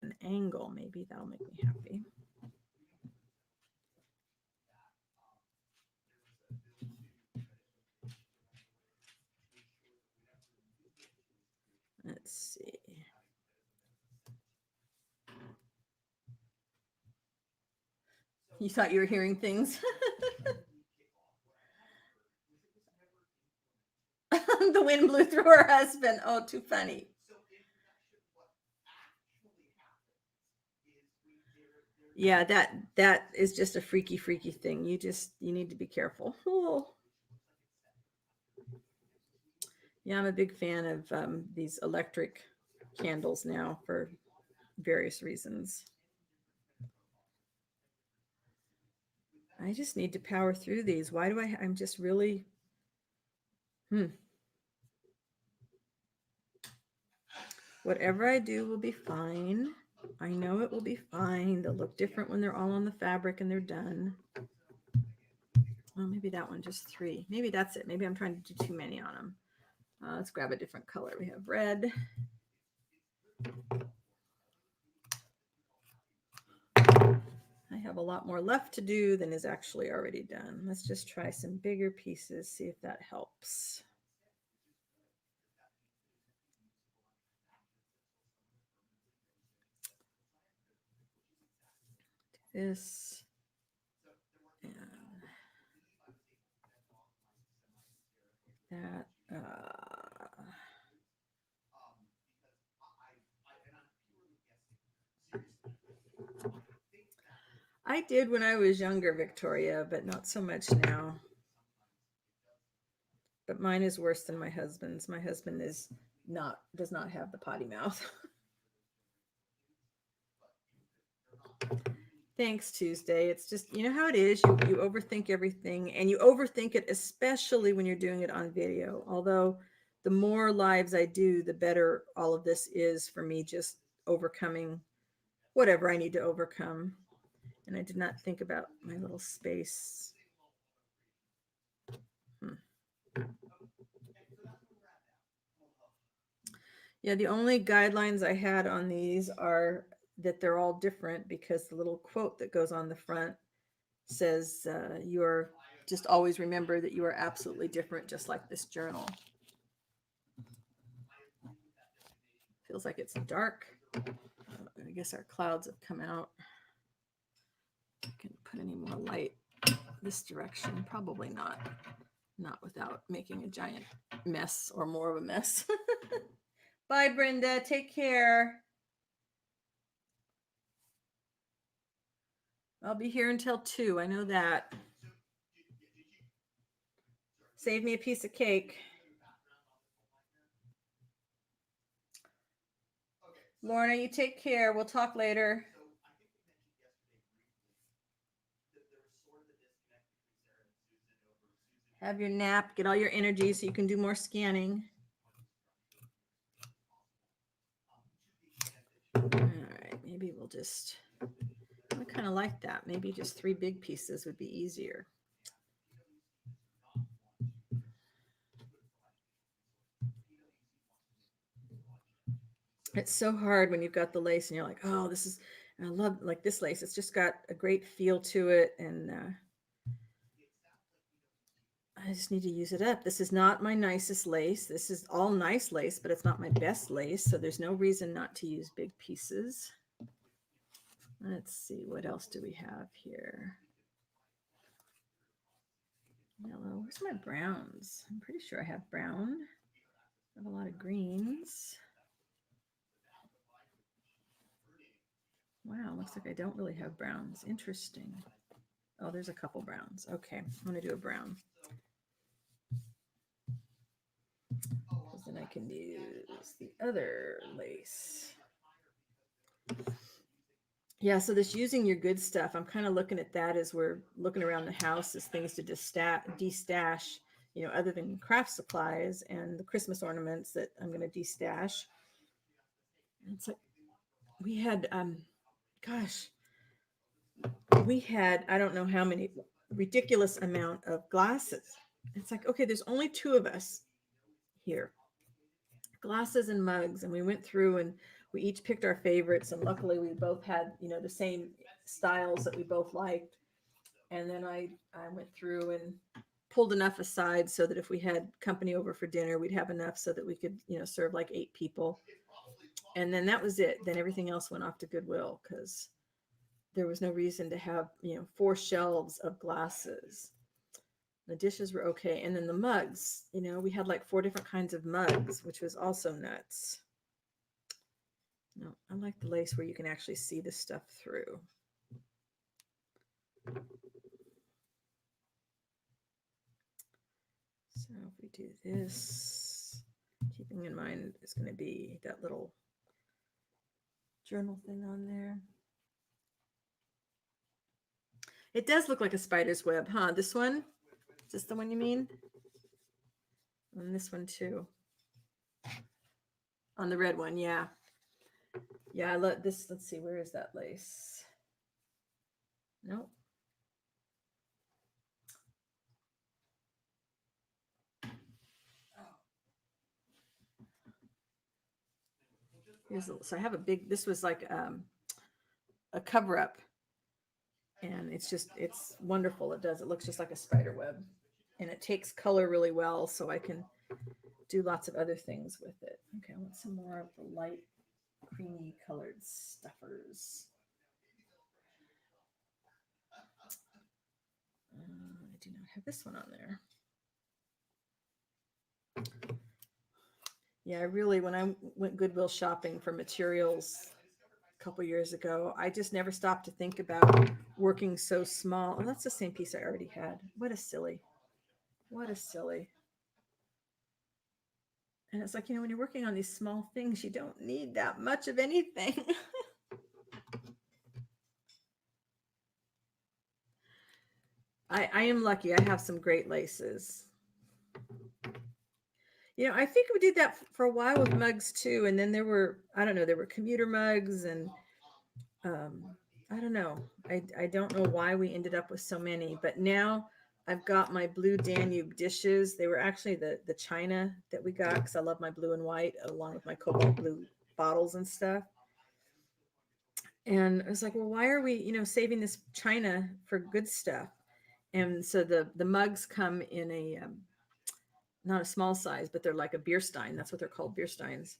an angle. Maybe that'll make me happy. Let's see. You thought you were hearing things? The wind blew through her husband. Oh, too funny. Yeah, that is just a freaky thing. You need to be careful. Oh. Yeah, I'm a big fan of these electric candles now for various reasons. I just need to power through these. Why do I'm just really Whatever I do will be fine. I know it will be fine. They'll look different when they're all on the fabric and they're done. Well, maybe that one, just 3. Maybe that's it. Maybe I'm trying to do too many on them. Let's grab a different color. We have red. I have a lot more left to do than is actually already done. Let's just try some bigger pieces, see if that helps. This and that. I did when I was younger, Victoria, but not so much now. But mine is worse than my husband's. My husband does not have the potty mouth. Thanks, Tuesday. It's just, you know how it is. You overthink everything, and you overthink it, especially when you're doing it on video. Although the more lives I do, the better all of this is for me, just overcoming whatever I need to overcome. And I did not think about my little space. Yeah, the only guidelines I had on these are that they're all different, because the little quote that goes on the front says, you are just always remember that you are absolutely different, just like this journal. Feels like it's dark. I guess our clouds have come out. I can put any more light this direction. Probably not. Not without making a giant mess, or more of a mess. Bye, Brenda. Take care. I'll be here until 2. I know that. Save me a piece of cake. Lorna, you take care. We'll talk later. Have your nap. Get all your energy so you can do more scanning. All right. Maybe we'll just... I kind of like that. Maybe just 3 big pieces would be easier. It's so hard when you've got the lace and you're like, oh, this is, I love like this lace. It's just got a great feel to it. And I just need to use it up. This is not my nicest lace. This is all nice lace, but it's not my best lace. So there's no reason not to use big pieces. Let's see, what else do we have here? Yellow. Where's my browns? I'm pretty sure I have brown. I have a lot of greens. Wow, looks like I don't really have browns. Interesting. Oh, there's a couple browns. Okay, I'm going to do a brown. Because then I can use the other lace. Yeah, so this using your good stuff, I'm kind of looking at that as we're looking around the house as things to destash, you know, other than craft supplies and the Christmas ornaments that I'm going to destash. It's like we had, gosh, we had, I don't know how many, ridiculous amount of glasses. It's like, okay, there's only 2 of us here, glasses and mugs, and we went through and we each picked our favorites, and luckily we both had, you know, the same styles that we both liked. And then I went through and pulled enough aside so that if we had company over for dinner, we'd have enough so that we could, you know, serve like 8 people. And then that was it. Then everything else went off to Goodwill, because there was no reason to have, you know, 4 shelves of glasses. The dishes were okay. And then the mugs, you know, we had like 4 different kinds of mugs, which was also nuts. No, I like the lace where you can actually see the stuff through. So if we do this, keeping in mind it's going to be that little journal thing on there. It does look like a spider's web, huh? This one? Is this the one you mean? And this one too. On the red one, yeah. Yeah, I love this. Let's see, where is that lace? Nope. So I have a big, this was like a cover up, and it's wonderful. It looks just like a spider web, and it takes color really well, so I can do lots of other things with it. Okay, I want some more of the light creamy colored stuffers. I do not have this one on there. Yeah, I really, when I went Goodwill shopping for materials a couple years ago, I just never stopped to think about working so small. Oh, that's the same piece I already had. What a silly. What a silly. And it's like, you know, when you're working on these small things, you don't need that much of anything. I am lucky. I have some great laces. You know, I think we did that for a while with mugs too. And then there were, I don't know, there were commuter mugs and um, I don't know. I don't know why we ended up with so many, but now I've got my blue Danube dishes. They were actually the china that we got because I love my blue and white along with my cobalt blue bottles and stuff. And I was like, well, why are we, saving this china for good stuff? And so the mugs come in a not a small size, but they're like a beer stein. That's what they're called, beer steins.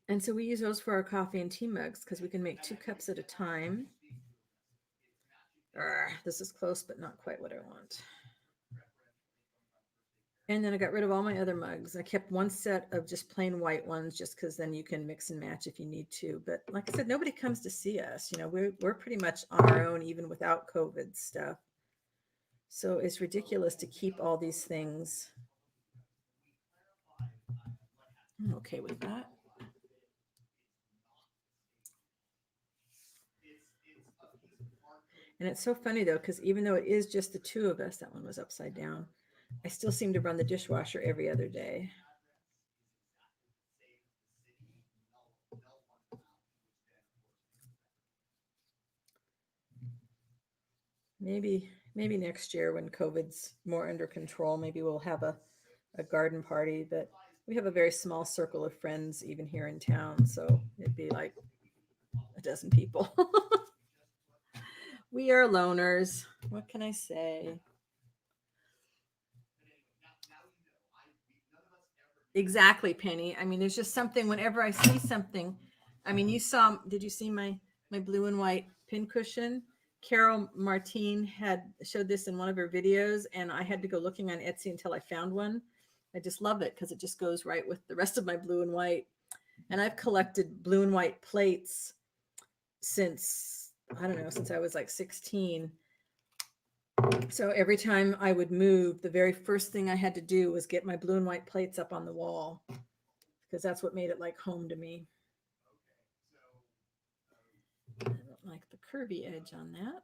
And so we use those for our coffee and tea mugs because we can make 2 cups at a time. This is close, but not quite what I want. And then I got rid of all my other mugs. I kept one set of just plain white ones just because then you can mix and match if you need to. But like I said, nobody comes to see us. We're pretty much on our own even without COVID stuff. So it's ridiculous to keep all these things. I'm okay with that. And it's so funny though, because even though it is just the two of us, that one was upside down, I still seem to run the dishwasher every other day. Maybe next year when COVID's more under control, maybe we'll have a garden party. But we have a very small circle of friends even here in town, so it'd be like a dozen people. We are loners. What can I say? Exactly, Penny. I mean, there's just something whenever I see something. I mean, did you see my blue and white pincushion? Carol Martine had showed this in one of her videos, and I had to go looking on Etsy until I found one. I just love it because it just goes right with the rest of my blue and white. And I've collected blue and white plates since, I don't know, since I was like 16. So every time I would move, the very first thing I had to do was get my blue and white plates up on the wall because that's what made it like home to me. I don't like the curvy edge on that.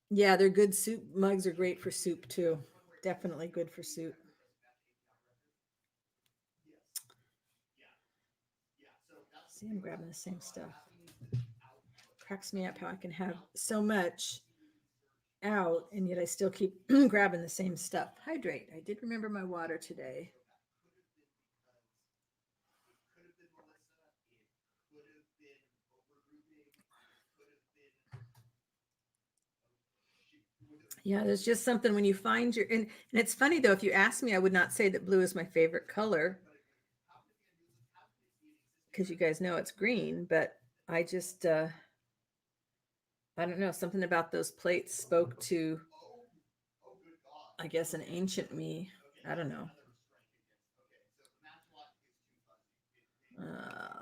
Yeah, they're good soup mugs are great for soup too. Definitely good for soup. See, I'm grabbing the same stuff. Cracks me up how I can have so much out and yet I still keep grabbing the same stuff. Hydrate. I did remember my water today. Yeah, there's just something when you find and it's funny though, if you ask me, I would not say that blue is my favorite color because you guys know it's green, but I just I don't know, something about those plates spoke to, I guess, an ancient me. I don't know.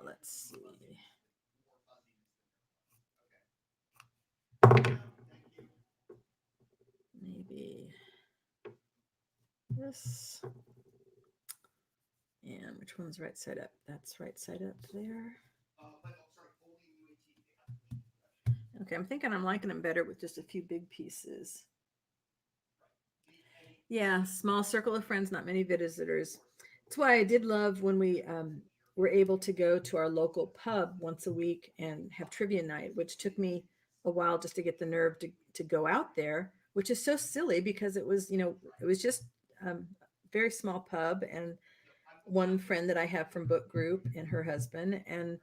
Let's see. Maybe this. And which one's right side up? That's right side up there. Okay, I'm thinking I'm liking them better with just a few big pieces. Yeah, small circle of friends, not many visitors. That's why I did love when we were able to go to our local pub once a week and have trivia night, which took me a while just to get the nerve to go out there, which is so silly because it was just very small pub and one friend that I have from book group and her husband. And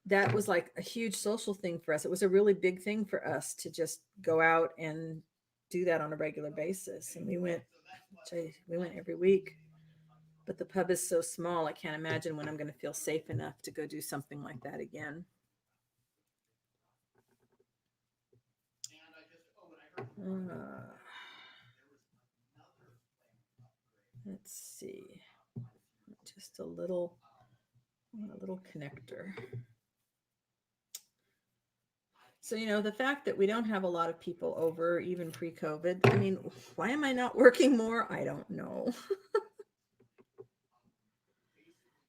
that was like a huge social thing for us. It was a really big thing for us to just go out and do that on a regular basis. And we went every week. But the pub is so small, I can't imagine when I'm going to feel safe enough to go do something like that again. Uh, let's see. Just a little connector. So, the fact that we don't have a lot of people over, even pre-COVID, I mean, why am I not working more? I don't know.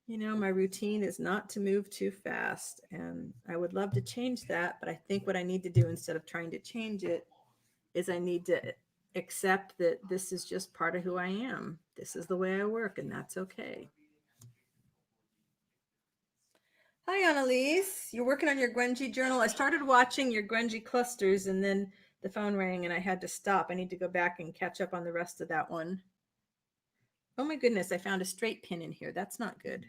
My routine is not to move too fast, and I would love to change that, but I think what I need to do instead of trying to change it is I need to accept that this is just part of who I am. This is the way I work, and that's okay. Hi, Annalise. You're working on your grungy journal. I started watching your grungy clusters, and then the phone rang and I had to stop. I need to go back and catch up on the rest of that one. Oh my goodness, I found a straight pin in here. That's not good.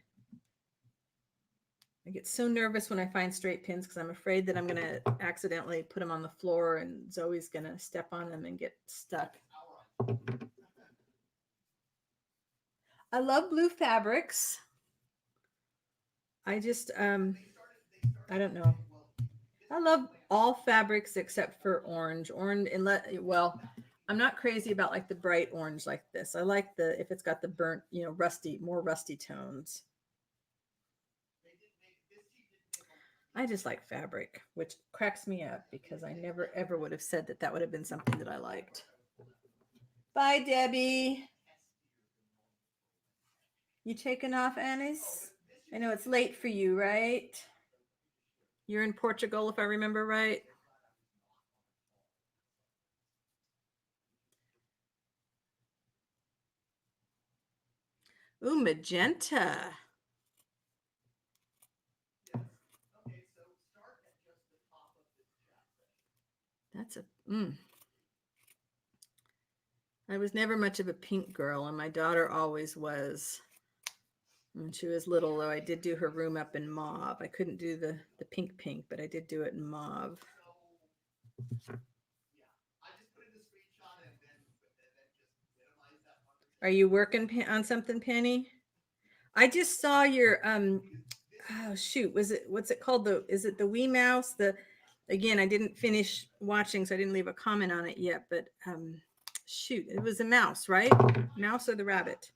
I get so nervous when I find straight pins because I'm afraid that I'm going to accidentally put them on the floor and Zoe's going to step on them and get stuck. I love blue fabrics. I just, I don't know. I love all fabrics except for orange. Orange, well, I'm not crazy about like the bright orange like this. I like if it's got the burnt, rusty, more rusty tones. I just like fabric, which cracks me up because I never ever would have said that would have been something that I liked. Bye, Debbie. You taking off, Anis? I know it's late for you, right? You're in Portugal, if I remember right. Ooh, magenta. That's I was never much of a pink girl, and my daughter always was. When she was little, though, I did do her room up in mauve. I couldn't do the pink, but I did do it in mauve. Are you working on something, Penny? I just saw your oh shoot, what's it called? Is it the Wee Mouse? Again, I didn't finish watching, so I didn't leave a comment on it yet, but shoot, it was a mouse, right? Mouse or the rabbit?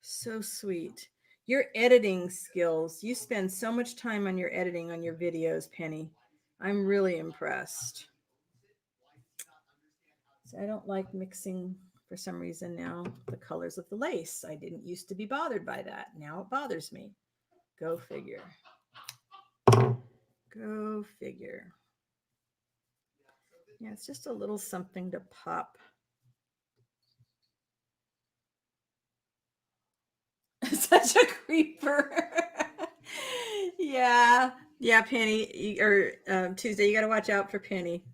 So sweet. Your editing skills, you spend so much time on your editing on your videos, Penny. I'm really impressed. So I don't like mixing for some reason now the colors of the lace. I didn't used to be bothered by that. Now it bothers me. Go figure. Go figure. Yeah, it's just a little something to pop. Such a creeper. Yeah. Yeah, Penny. Or Tuesday, you got to watch out for Penny.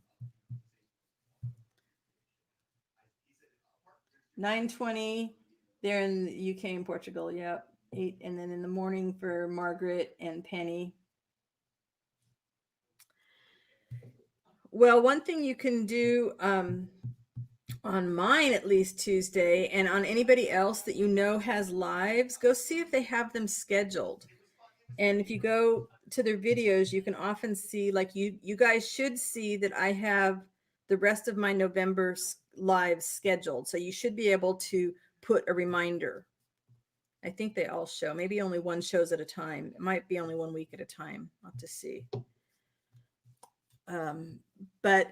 9:20. They're in the UK and Portugal. Yep. 8, and then in the morning for Margaret and Penny. Well, one thing you can do on mine, at least Tuesday, and on anybody else that has lives, go see if they have them scheduled. And if you go to their videos, you can often see, like you guys should see that I have the rest of my November lives scheduled. So you should be able to put a reminder. I think they all show. Maybe only one shows at a time. It might be only 1 week at a time. I'll have to see. But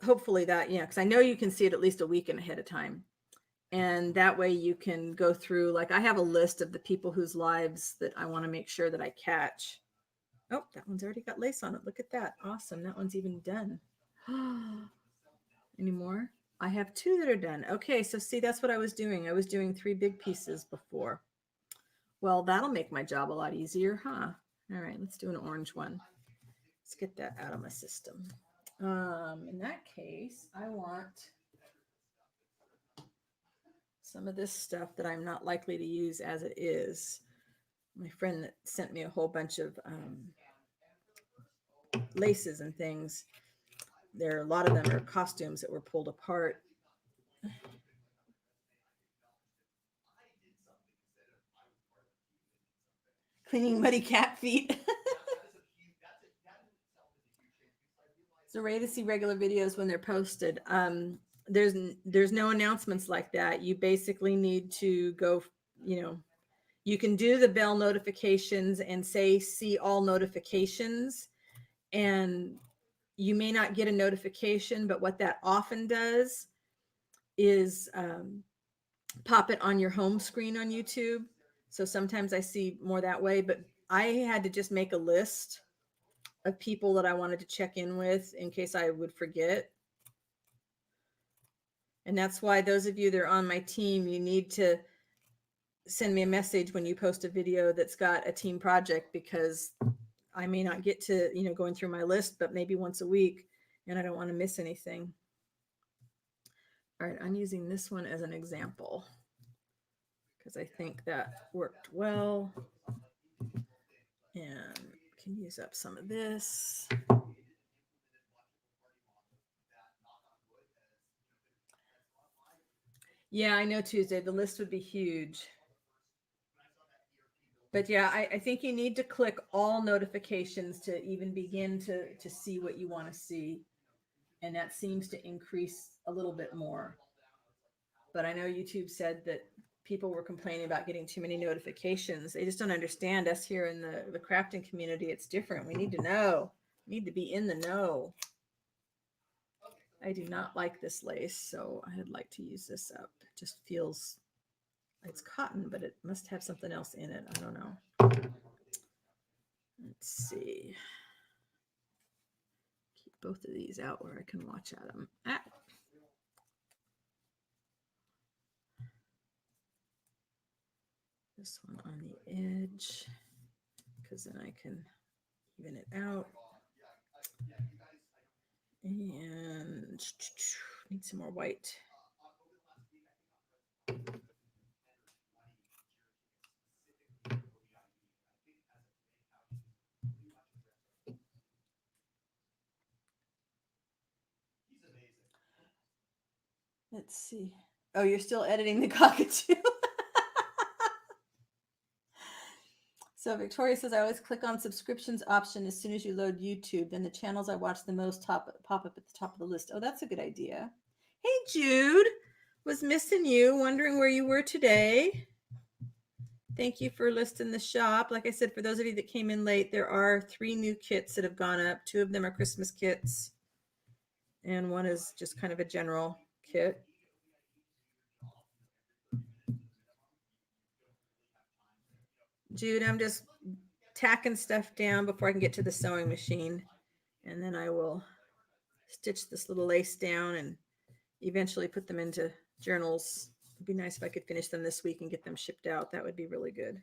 hopefully that, because I know you can see it at least a week ahead of time. And that way you can go through, like I have a list of the people whose lives that I want to make sure that I catch. Oh, that one's already got lace on it. Look at that. Awesome. That one's even done. Any more? I have 2 that are done. Okay, so see, that's what I was doing. I was doing 3 big pieces before. Well, that'll make my job a lot easier, huh? All right, let's do an orange one. Let's get that out of my system. In that case, I want some of this stuff that I'm not likely to use as it is. My friend that sent me a whole bunch of laces and things. A lot of them are costumes that were pulled apart. Cleaning muddy cat feet. So ready to see regular videos when they're posted. There's no announcements like that. You basically need to go, you can do the bell notifications and say see all notifications, and you may not get a notification, but what that often does is pop it on your home screen on YouTube. So sometimes I see more that way, but I had to just make a list of people that I wanted to check in with in case I would forget. And that's why those of you that are on my team, you need to send me a message when you post a video that's got a team project, because I may not get to, going through my list, but maybe once a week, and I don't want to miss anything. All right, I'm using this one as an example because I think that worked well. And can use up some of this. Yeah, I know, Tuesday, the list would be huge. But yeah, I think you need to click all notifications to even begin to see what you want to see. And that seems to increase a little bit more. But I know YouTube said that people were complaining about getting too many notifications. They just don't understand us here in the crafting community. It's different. We need to know. We need to be in the know. I do not like this lace, so I'd like to use this up. It just feels, it's cotton, but it must have something else in it. I don't know. Let's see. Keep both of these out where I can watch at them. This one on the edge, because then I can even it out. And need some more white. Let's see. Oh, you're still editing the cockatoo. So Victoria says, I always click on subscriptions option as soon as you load YouTube. Then the channels I watch the most pop up at the top of the list. Oh, that's a good idea. Hey, Jude. Was missing you, wondering where you were today. Thank you for listing the shop. Like I said, for those of you that came in late, there are 3 new kits that have gone up. 2 of them are Christmas kits, and one is just kind of a general kit. Jude, I'm just tacking stuff down before I can get to the sewing machine, and then I will stitch this little lace down and eventually put them into journals. It'd be nice if I could finish them this week and get them shipped out. That would be really good.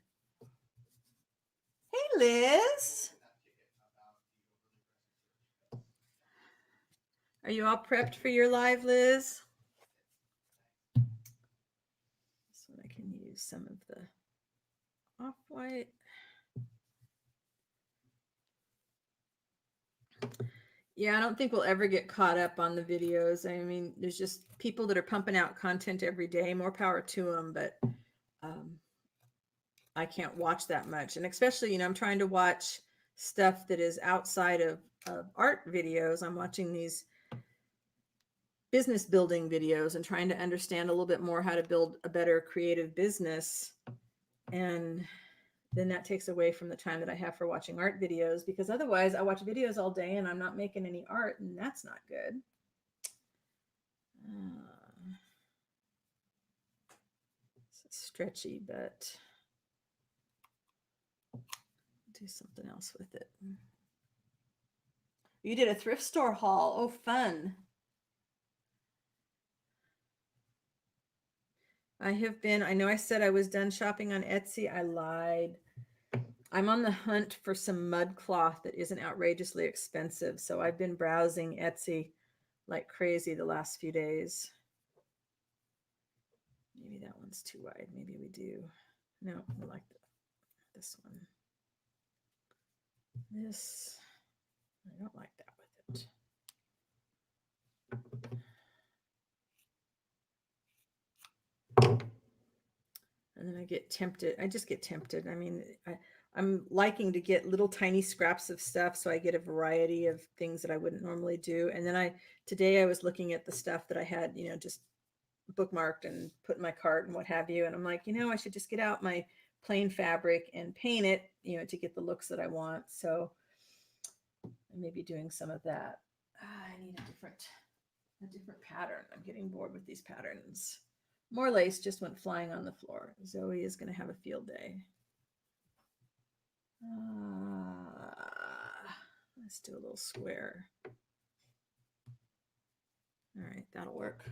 Hey, Liz. Are you all prepped for your live, Liz? This one I can use some of the off-white. Yeah, I don't think we'll ever get caught up on the videos. I mean, there's just people that are pumping out content every day. More power to them, but I can't watch that much. And especially, I'm trying to watch stuff that is outside of art videos. I'm watching these business building videos and trying to understand a little bit more how to build a better creative business. And then that takes away from the time that I have for watching art videos, because otherwise I watch videos all day and I'm not making any art, and that's not good. It's stretchy, but do something else with it. You did a thrift store haul. Oh, fun. I have been, I know I said I was done shopping on Etsy. I lied. I'm on the hunt for some mud cloth that isn't outrageously expensive. So I've been browsing Etsy like crazy the last few days. Maybe that one's too wide. Maybe we do. No, I like this one. This, I don't like that with it. And then I get tempted. I just get tempted. I mean, I'm liking to get little tiny scraps of stuff, so I get a variety of things that I wouldn't normally do. And then today I was looking at the stuff that I had, just bookmarked and put in my cart and what have you. And I'm like, I should just get out my plain fabric and paint it, to get the looks that I want. So I may be doing some of that. need a different pattern. I'm getting bored with these patterns. More lace just went flying on the floor. Zoe is going to have a field day. Let's do a little square. All right, that'll work.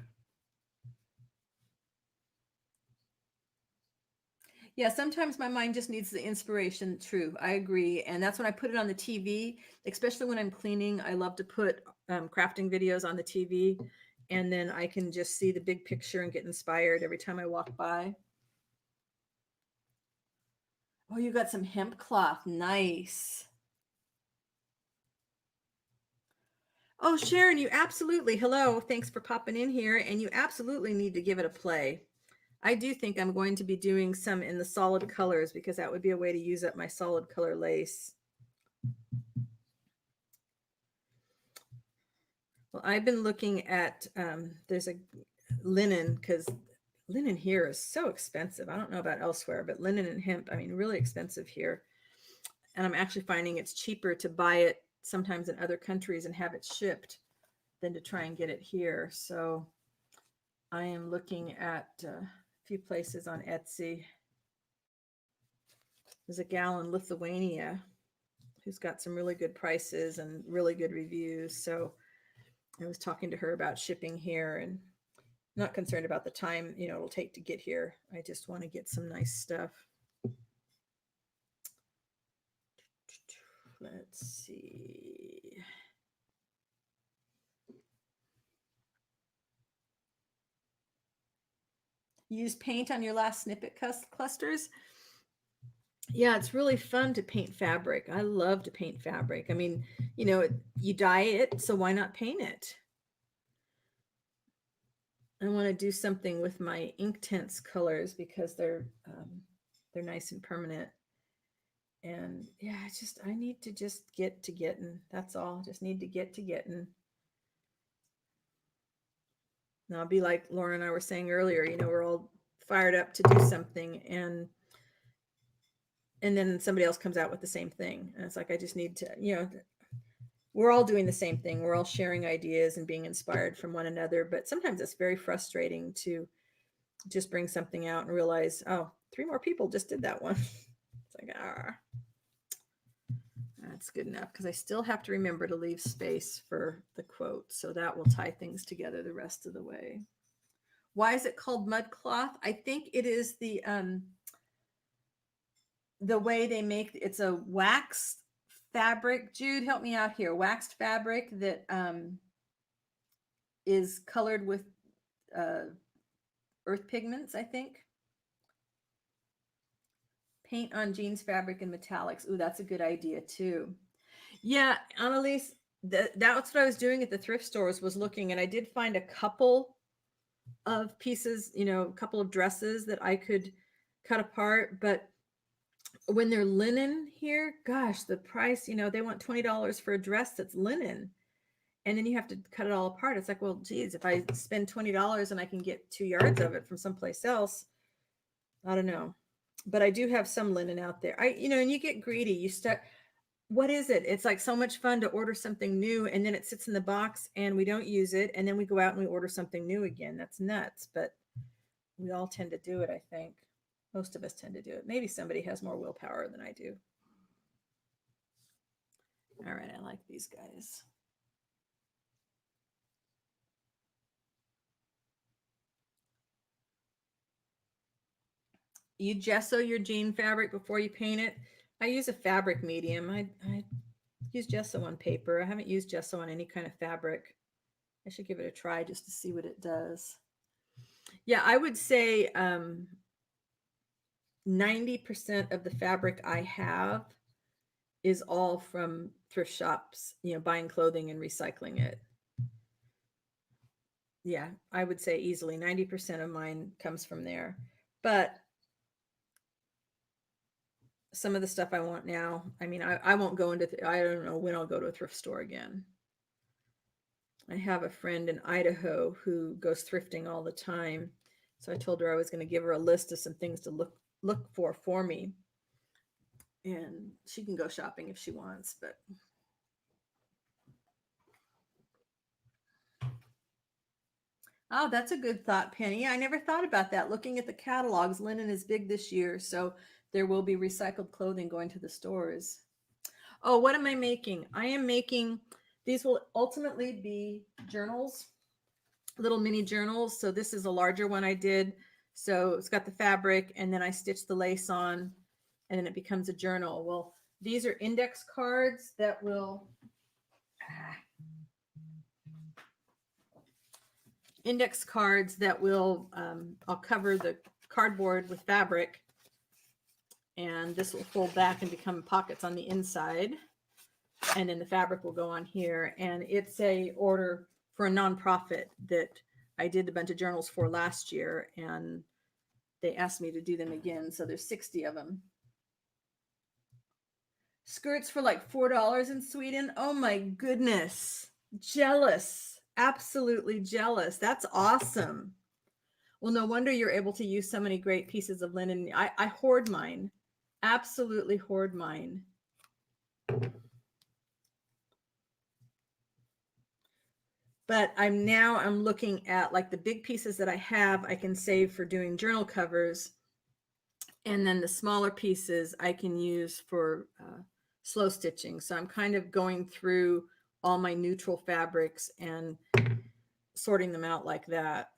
Yeah, sometimes my mind just needs the inspiration. True, I agree. And that's when I put it on the TV, especially when I'm cleaning. I love to put crafting videos on the TV, and then I can just see the big picture and get inspired every time I walk by. Oh, you got some hemp cloth. Nice. Oh, Sharon, you absolutely, hello. Thanks for popping in here. And you absolutely need to give it a play. I do think I'm going to be doing some in the solid colors because that would be a way to use up my solid color lace. Well, I've been looking at, there's a linen, because linen here is so expensive. I don't know about elsewhere, but linen and hemp, I mean, really expensive here. And I'm actually finding it's cheaper to buy it sometimes in other countries and have it shipped than to try and get it here. So I am looking at a few places on Etsy. There's a gal in Lithuania who's got some really good prices and really good reviews. So I was talking to her about shipping here, and not concerned about the time, it'll take to get here. I just want to get some nice stuff. Let's see. You use paint on your last snippet clusters? Yeah, it's really fun to paint fabric. I love to paint fabric. I mean, you dye it, so why not paint it? I want to do something with my Inktense colors because they're nice and permanent. And yeah, I need to just get to getting. That's all. Just need to get to getting. And I'll be like Laura and I were saying earlier, we're all fired up to do something, and then somebody else comes out with the same thing. And it's like, I just need to, we're all doing the same thing. We're all sharing ideas and being inspired from one another. But sometimes it's very frustrating to just bring something out and realize, oh, 3 more people just did that one. It's like, that's good enough, because I still have to remember to leave space for the quote. So that will tie things together the rest of the way. Why is it called mud cloth? I think it is the way they make it's a waxed fabric. Jude, help me out here. Waxed fabric that is colored with earth pigments, I think. Paint on jeans fabric and metallics. Ooh, that's a good idea too. Yeah, Annalise, that's what I was doing at the thrift stores, was looking, and I did find a couple of pieces, a couple of dresses that I could cut apart. But when they're linen here, gosh, the price, they want $20 for a dress that's linen. And then you have to cut it all apart. It's like, well, geez, if I spend $20 and I can get 2 yards of it from someplace else, I don't know. But I do have some linen out there. And you get greedy. You start, what is it? It's like so much fun to order something new, and then it sits in the box and we don't use it. And then we go out and we order something new again. That's nuts. But we all tend to do it, I think. Most of us tend to do it. Maybe somebody has more willpower than I do. All right, I like these guys. You gesso your jean fabric before you paint it. I use a fabric medium. I use gesso on paper. I haven't used gesso on any kind of fabric. I should give it a try just to see what it does. Yeah, I would say 90% of the fabric I have is all from thrift shops, buying clothing and recycling it. Yeah, I would say easily 90% of mine comes from there. But some of the stuff I want now, I mean, I won't go into, I don't know when I'll go to a thrift store again. I have a friend in Idaho who goes thrifting all the time. So I told her I was going to give her a list of some things to look for me. And she can go shopping if she wants, but Oh, that's a good thought, Penny. I never thought about that. Looking at the catalogs, linen is big this year, so there will be recycled clothing going to the stores. Oh, what am I making? I am making, these will ultimately be journals, little mini journals. So this is a larger one I did. So it's got the fabric and then I stitch the lace on and then it becomes a journal. Well, these are index cards that will, I'll cover the cardboard with fabric and this will fold back and become pockets on the inside. And then the fabric will go on here. And it's a order for a nonprofit that I did a bunch of journals for last year, and they asked me to do them again. So there's 60 of them. Skirts for like $4 in Sweden. Oh my goodness. Jealous. Absolutely jealous. That's awesome. Well, no wonder you're able to use so many great pieces of linen. I hoard mine. Absolutely hoard mine. But I'm looking at like the big pieces that I have, I can save for doing journal covers. And then the smaller pieces I can use for slow stitching. So I'm kind of going through all my neutral fabrics and sorting them out like that.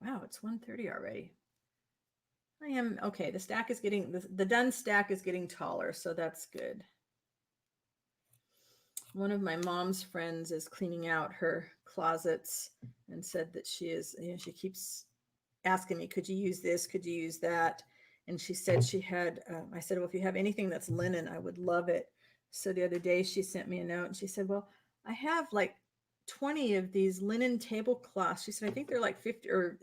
Wow, it's 1:30 already. I am okay. The stack is getting, the done stack is getting taller, so that's good. One of my mom's friends is cleaning out her closets and said that she is, she keeps asking me, could you use this? Could you use that? And she said she had, I said, well, if you have anything that's linen, I would love it. So the other day she sent me a note and she said, well, I have like 20 of these linen tablecloths. She said, I think they're like 50 or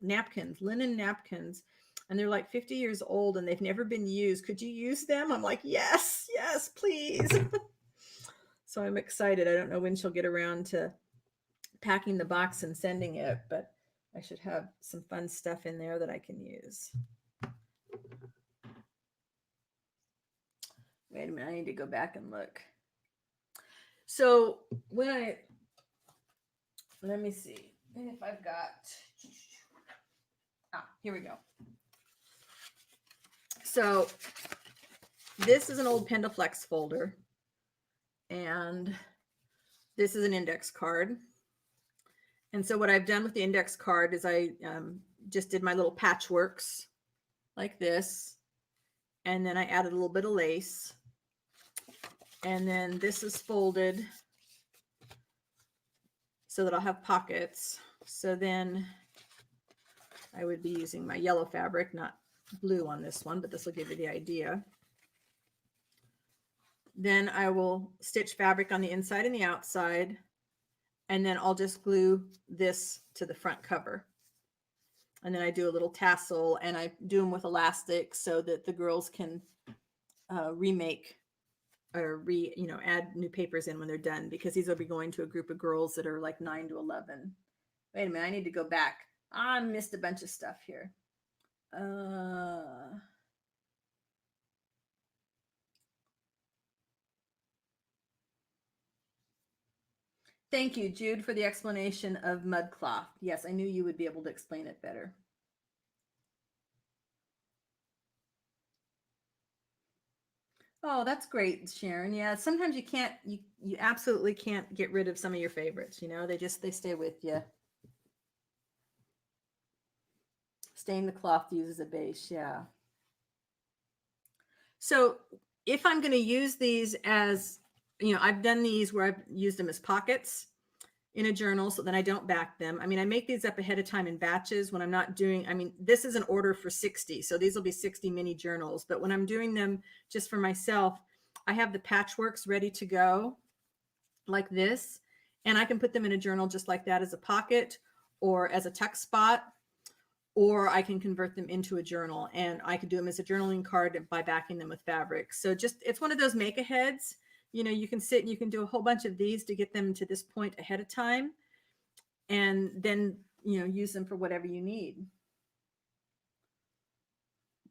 napkins, linen napkins. And they're like 50 years old and they've never been used. Could you use them? I'm like, yes, yes, please. So I'm excited. I don't know when she'll get around to packing the box and sending it, but I should have some fun stuff in there that I can use. Wait a minute, I need to go back and look. So let me see if I've got, here we go. So this is an old Pendaflex folder and this is an index card. And so what I've done with the index card is I just did my little patchworks like this. And then I added a little bit of lace. And then this is folded so that I'll have pockets. So then I would be using my yellow fabric, not blue on this one, but this will give you the idea. Then I will stitch fabric on the inside and the outside. And then I'll just glue this to the front cover. And then I do a little tassel and I do them with elastic so that the girls can remake or add new papers in when they're done, because these will be going to a group of girls that are like 9 to 11. Wait a minute, I need to go back. I missed a bunch of stuff here. Thank you, Jude, for the explanation of mud cloth. Yes, I knew you would be able to explain it better. Oh, that's great, Sharon. Yeah, sometimes you can't, you absolutely can't get rid of some of your favorites. They stay with you. Stain the cloth to use as a base. Yeah. So if I'm going to use these as, I've done these where I've used them as pockets in a journal so that I don't back them. I mean, I make these up ahead of time in batches when I'm not doing, this is an order for 60. So these will be 60 mini journals. But when I'm doing them just for myself, I have the patchworks ready to go like this. And I can put them in a journal just like that as a pocket or as a tuck spot, or I can convert them into a journal and I could do them as a journaling card by backing them with fabric. So it's one of those make aheads. You can sit and you can do a whole bunch of these to get them to this point ahead of time and then, use them for whatever you need.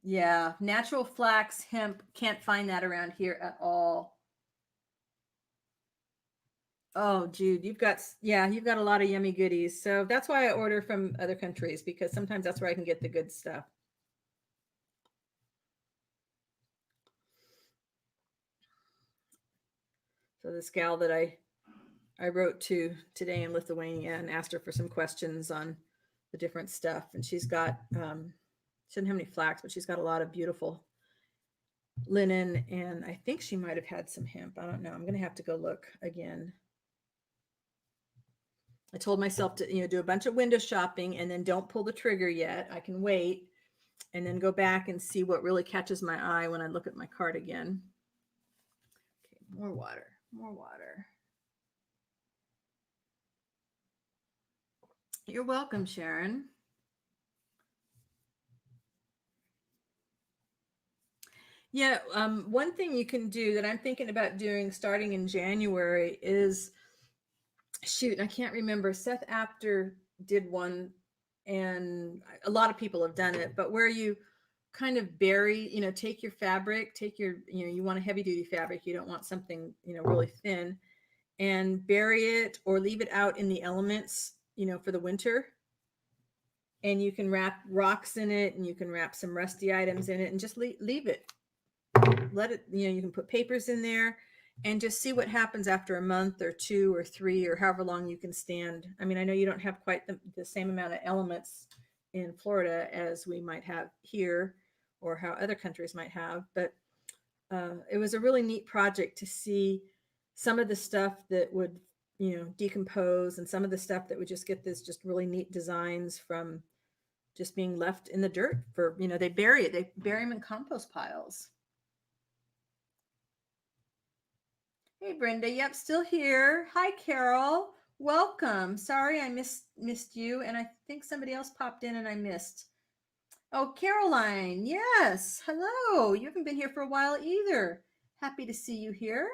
Yeah, natural flax hemp, can't find that around here at all. Oh, Jude, you've got a lot of yummy goodies. So that's why I order from other countries, because sometimes that's where I can get the good stuff. So this gal that I wrote to today in Lithuania and asked her for some questions on the different stuff, and she's got she doesn't have any flax, but she's got a lot of beautiful linen, and I think she might have had some hemp. I don't know. I'm gonna have to go look again. I told myself to, do a bunch of window shopping and then don't pull the trigger yet. I can wait and then go back and see what really catches my eye when I look at my cart again. Okay, more water, more water. You're welcome, Sharon. Yeah, one thing you can do that I'm thinking about doing starting in January is, shoot, I can't remember. Seth Apter did one, and a lot of people have done it, but where you kind of bury, take your fabric, take your, you want a heavy duty fabric, you don't want something, really thin, and bury it or leave it out in the elements, for the winter. And you can wrap rocks in it, and you can wrap some rusty items in it, and just leave it. Let it, you can put papers in there and just see what happens after a month or 2 or 3 or however long you can stand. I mean, I know you don't have quite the same amount of elements in Florida as we might have here, or how other countries might have, but it was a really neat project to see some of the stuff that would, decompose, and some of the stuff that would just get this just really neat designs from just being left in the dirt for, they bury them in compost piles. Hey, Brenda. Yep, still here. Hi, Carol. Welcome. Sorry I missed you, and I think somebody else popped in and I missed. Oh, Caroline. Yes. Hello. You haven't been here for a while either. Happy to see you here.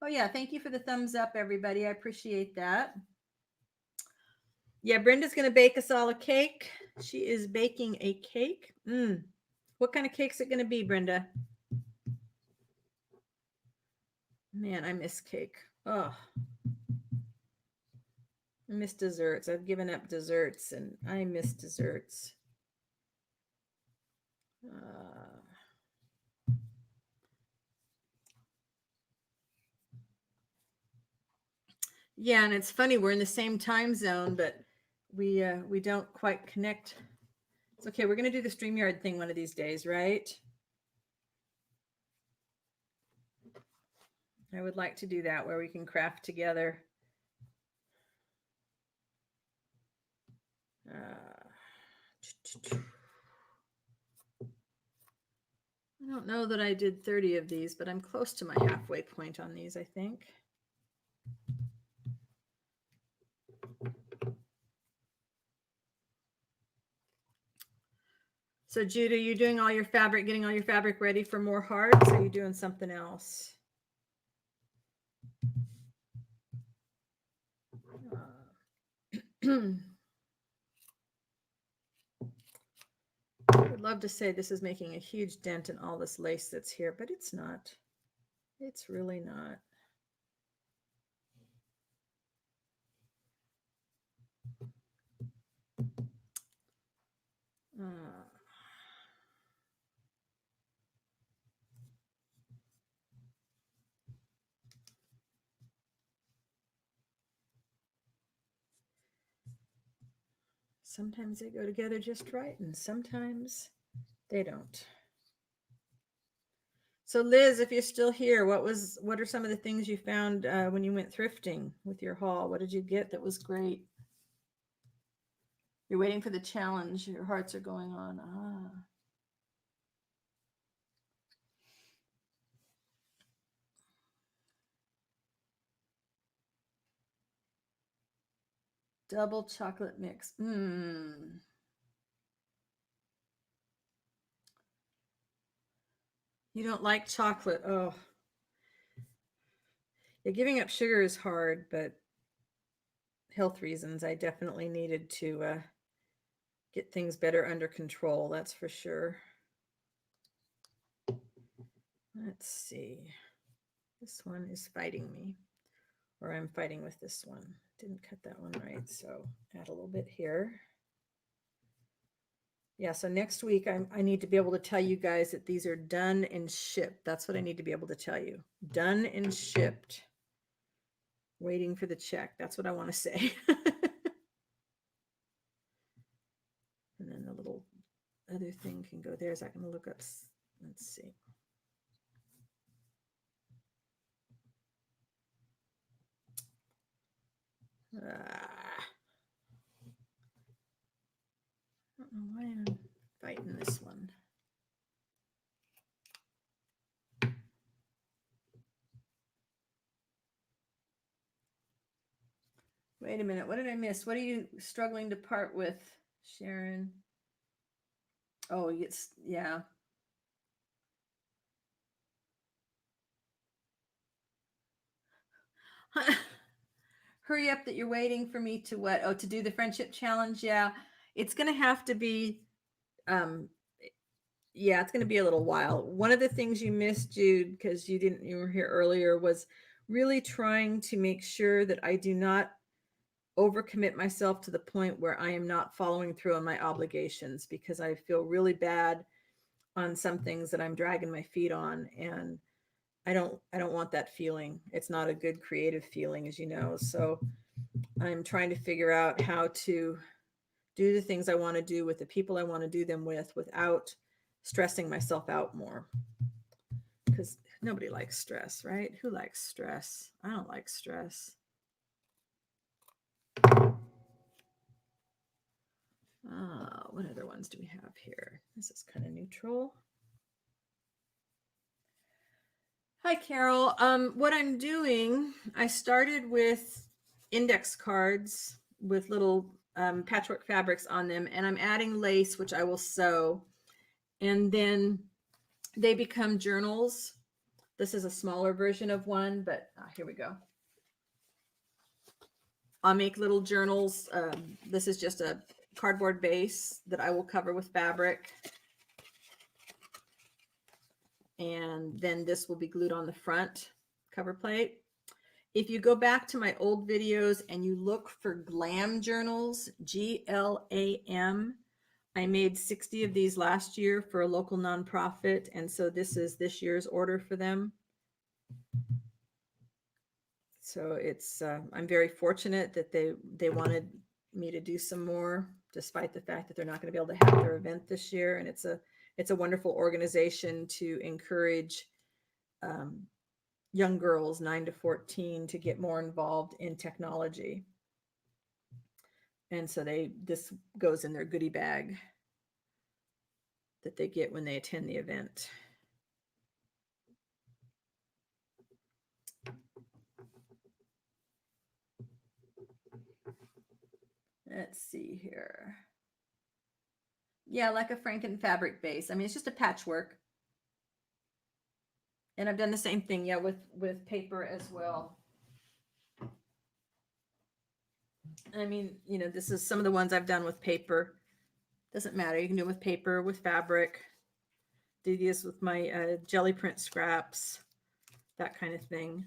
Oh yeah, thank you for the thumbs up, everybody. I appreciate that. Yeah, Brenda's gonna bake us all a cake. She is baking a cake. What kind of cake's it gonna be, Brenda? Man, I miss cake. Oh, I miss desserts. I've given up desserts, and I miss desserts. Yeah, and it's funny, we're in the same time zone, but we don't quite connect. It's okay. We're gonna do the StreamYard thing one of these days, right? I would like to do that, where we can craft together. I don't know that I did 30 of these, but I'm close to my halfway point on these, I think. So Jude, are you doing all your fabric, getting all your fabric ready for more hearts, or are you doing something else? I would love to say this is making a huge dent in all this lace that's here, but it's not. It's really not. Sometimes they go together just right, and sometimes they don't. So Liz, if you're still here, what are some of the things you found when you went thrifting with your haul? What did you get that was great? You're waiting for the challenge. Your hearts are going on. Double chocolate mix. You don't like chocolate. Oh. Yeah, giving up sugar is hard, but health reasons, I definitely needed to get things better under control, that's for sure. Let's see. This one is fighting me, or I'm fighting with this one. Didn't cut that one right, so add a little bit here. Yeah, so next week I need to be able to tell you guys that these are done and shipped. That's what I need to be able to tell you. Done and shipped. Waiting for the check. That's what I want to say. And then the little other thing can go there. Is that going to look up? Let's see. I don't know why I'm fighting this one. Wait a minute. What did I miss? What are you struggling to part with, Sharon? Oh, it's, yeah. Hurry up that you're waiting for me to what? Oh, to do the friendship challenge. Yeah. It's going to have to be, yeah, it's going to be a little while. One of the things you missed, Jude, because you were here earlier, was really trying to make sure that I do not overcommit myself to the point where I am not following through on my obligations, because I feel really bad on some things that I'm dragging my feet on, and I don't want that feeling. It's not a good creative feeling, as you know. So I'm trying to figure out how to do the things I want to do with the people I want to do them with without stressing myself out more. Because nobody likes stress, right? Who likes stress? I don't like stress. What other ones do we have here? This is kind of neutral. Hi, Carol. What I'm doing, I started with index cards with little patchwork fabrics on them, and I'm adding lace, which I will sew, and then they become journals. This is a smaller version of one, but here we go. I'll make little journals. This is just a cardboard base that I will cover with fabric. And then this will be glued on the front cover plate. If you go back to my old videos and you look for glam journals, GLAM, I made 60 of these last year for a local nonprofit. And so this is this year's order for them. So it's, I'm very fortunate that they wanted me to do some more, despite the fact that they're not going to be able to have their event this year. And it's a wonderful organization to encourage young girls 9 to 14 to get more involved in technology. And so this goes in their goodie bag that they get when they attend the event. Let's see here. Yeah, like a Franken fabric base. I mean, it's just a patchwork. And I've done the same thing, yeah, with paper as well. I mean, you know, this is some of the ones I've done with paper. Doesn't matter. You can do it with paper, with fabric. Do these with my jelly print scraps, that kind of thing.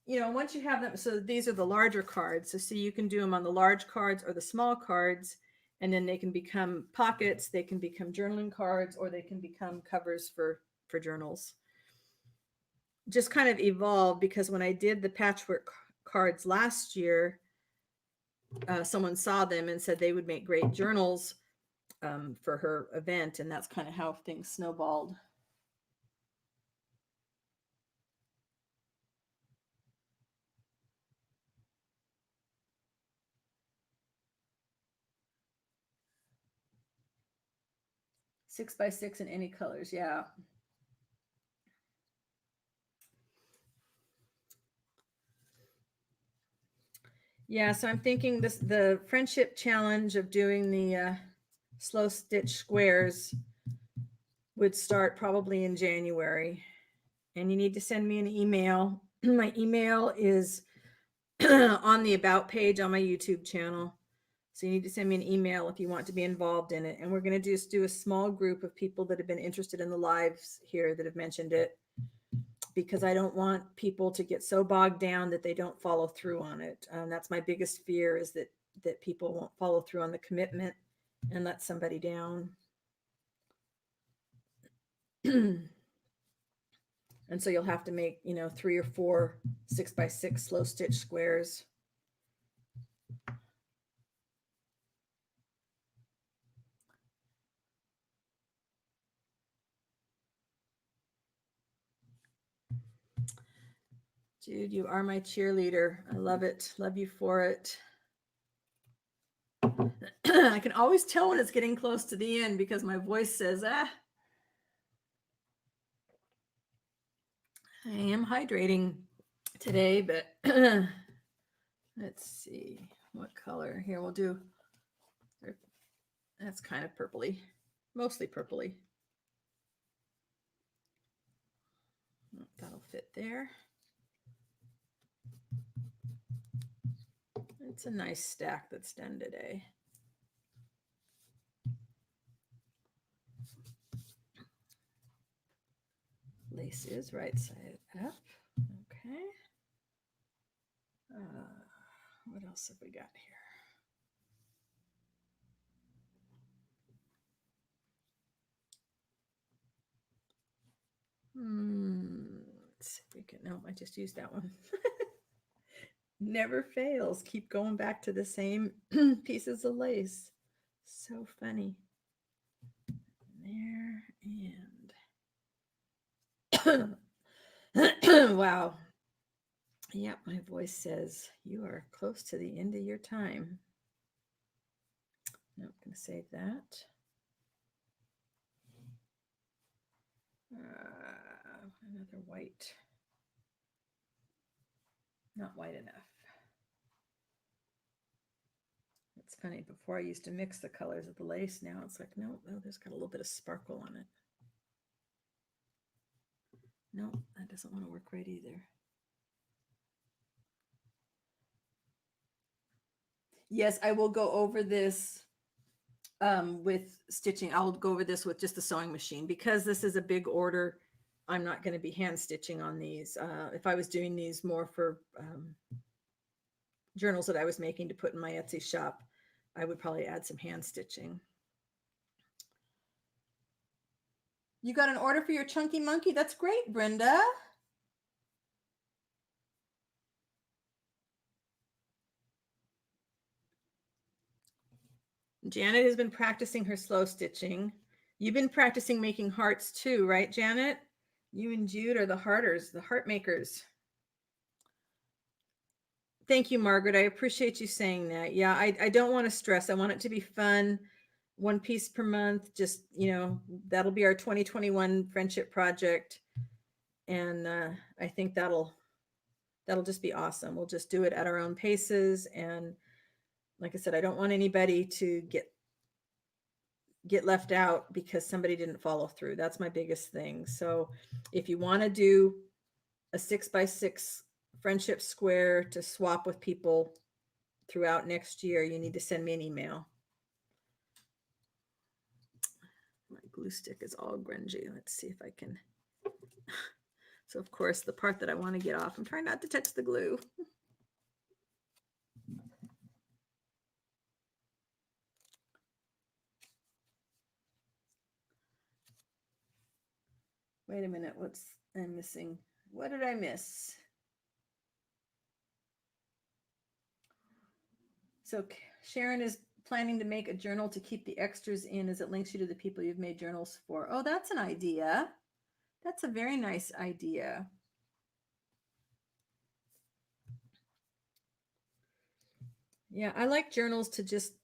You know, once you have them, so these are the larger cards. So see, you can do them on the large cards or the small cards, and then they can become pockets, they can become journaling cards, or they can become covers for journals. Just kind of evolved, because when I did the patchwork cards last year, someone saw them and said they would make great journals for her event, and that's kind of how things snowballed. Six by six in any colors, yeah. Yeah, so I'm thinking the friendship challenge of doing the slow stitch squares would start probably in January. And you need to send me an email. My email is on the about page on my YouTube channel. So you need to send me an email if you want to be involved in it. And we're going to just do a small group of people that have been interested in the lives here that have mentioned it, because I don't want people to get so bogged down that they don't follow through on it. That's my biggest fear, is that people won't follow through on the commitment and let somebody down. And so you'll have to make, 3 or 4 6x6 slow stitch squares. Jude, you are my cheerleader. I love it. Love you for it. I can always tell when it's getting close to the end because my voice says, I am hydrating today, but let's see what color. Here, we'll do, that's kind of purpley, mostly purpley. That'll fit there. It's a nice stack that's done today. Lace is right side up. Okay. What else have we got here? Let's see if we can. No, I just used that one. Never fails. Keep going back to the same pieces of lace. So funny. There and wow. Yep, my voice says you are close to the end of your time. No, I'm going to save that. Another white. Not white enough. It's funny, before I used to mix the colors of the lace. Now it's like, no, there's got a little bit of sparkle on it. No, that doesn't want to work right either. Yes, I will go over this with stitching. I'll go over this with just the sewing machine, because this is a big order. I'm not going to be hand stitching on these. If I was doing these more for journals that I was making to put in my Etsy shop, I would probably add some hand stitching. You got an order for your chunky monkey? That's great, Brenda. Janet has been practicing her slow stitching. You've been practicing making hearts too, right, Janet? You and Jude are the hearters, the heart makers. Thank you, Margaret. I appreciate you saying that. Yeah, I don't want to stress. I want it to be fun. One piece per month. Just, that'll be our 2021 friendship project. And I think that'll just be awesome. We'll just do it at our own paces. And like I said, I don't want anybody to get left out because somebody didn't follow through. That's my biggest thing. So if you want to do a 6x6 friendship square to swap with people throughout next year, you need to send me an email. My glue stick is all grungy. Let's see if I can. So of course, the part that I want to get off, I'm trying not to touch the glue. Wait a minute, I'm missing? What did I miss? So Sharon is planning to make a journal to keep the extras in as it links you to the people you've made journals for. Oh, that's an idea. That's a very nice idea. Yeah, I like journals to just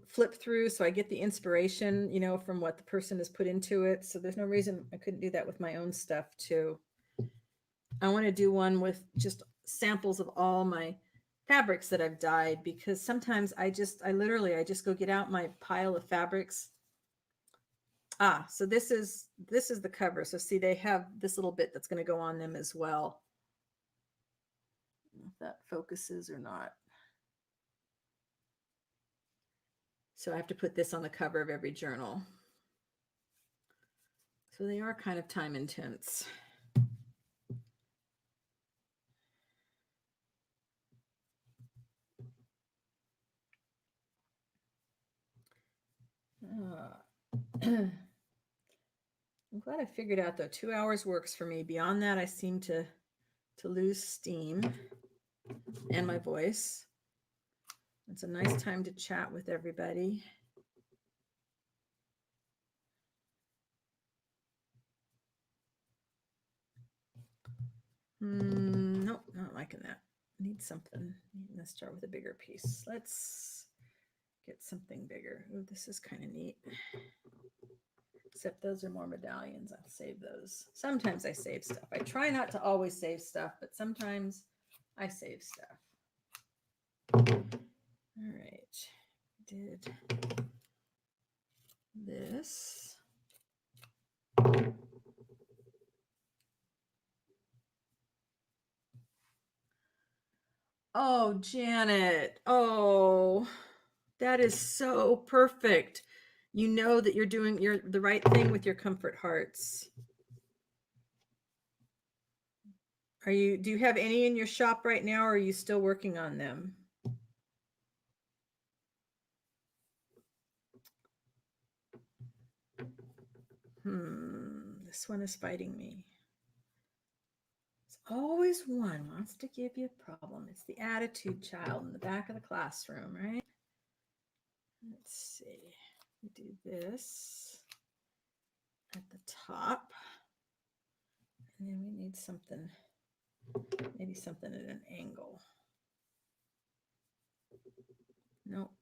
flip through so I get the inspiration, from what the person has put into it. So there's no reason I couldn't do that with my own stuff too. I want to do one with just samples of all my fabrics that I've dyed, because sometimes I just go get out my pile of fabrics. So this is the cover. So see, they have this little bit that's going to go on them as well. I don't know if that focuses or not. So I have to put this on the cover of every journal. So they are kind of time intense. I'm glad I figured out though 2 hours works for me. Beyond that, I seem to lose steam and my voice. It's a nice time to chat with everybody. Nope, not liking that. Need something. Let's start with a bigger piece. Let's get something bigger. Oh, this is kind of neat. Except those are more medallions. I'll save those. Sometimes I save stuff. I try not to always save stuff, but sometimes I save stuff. All right. Did this. Oh, Janet. Oh, that is so perfect. You know that you're doing the right thing with your comfort hearts. Do you have any in your shop right now, or are you still working on them? This one is fighting me. It's always one wants to give you a problem. It's the attitude child in the back of the classroom, right? Let's see. We do this at the top. And then we need something, maybe something at an angle. Nope.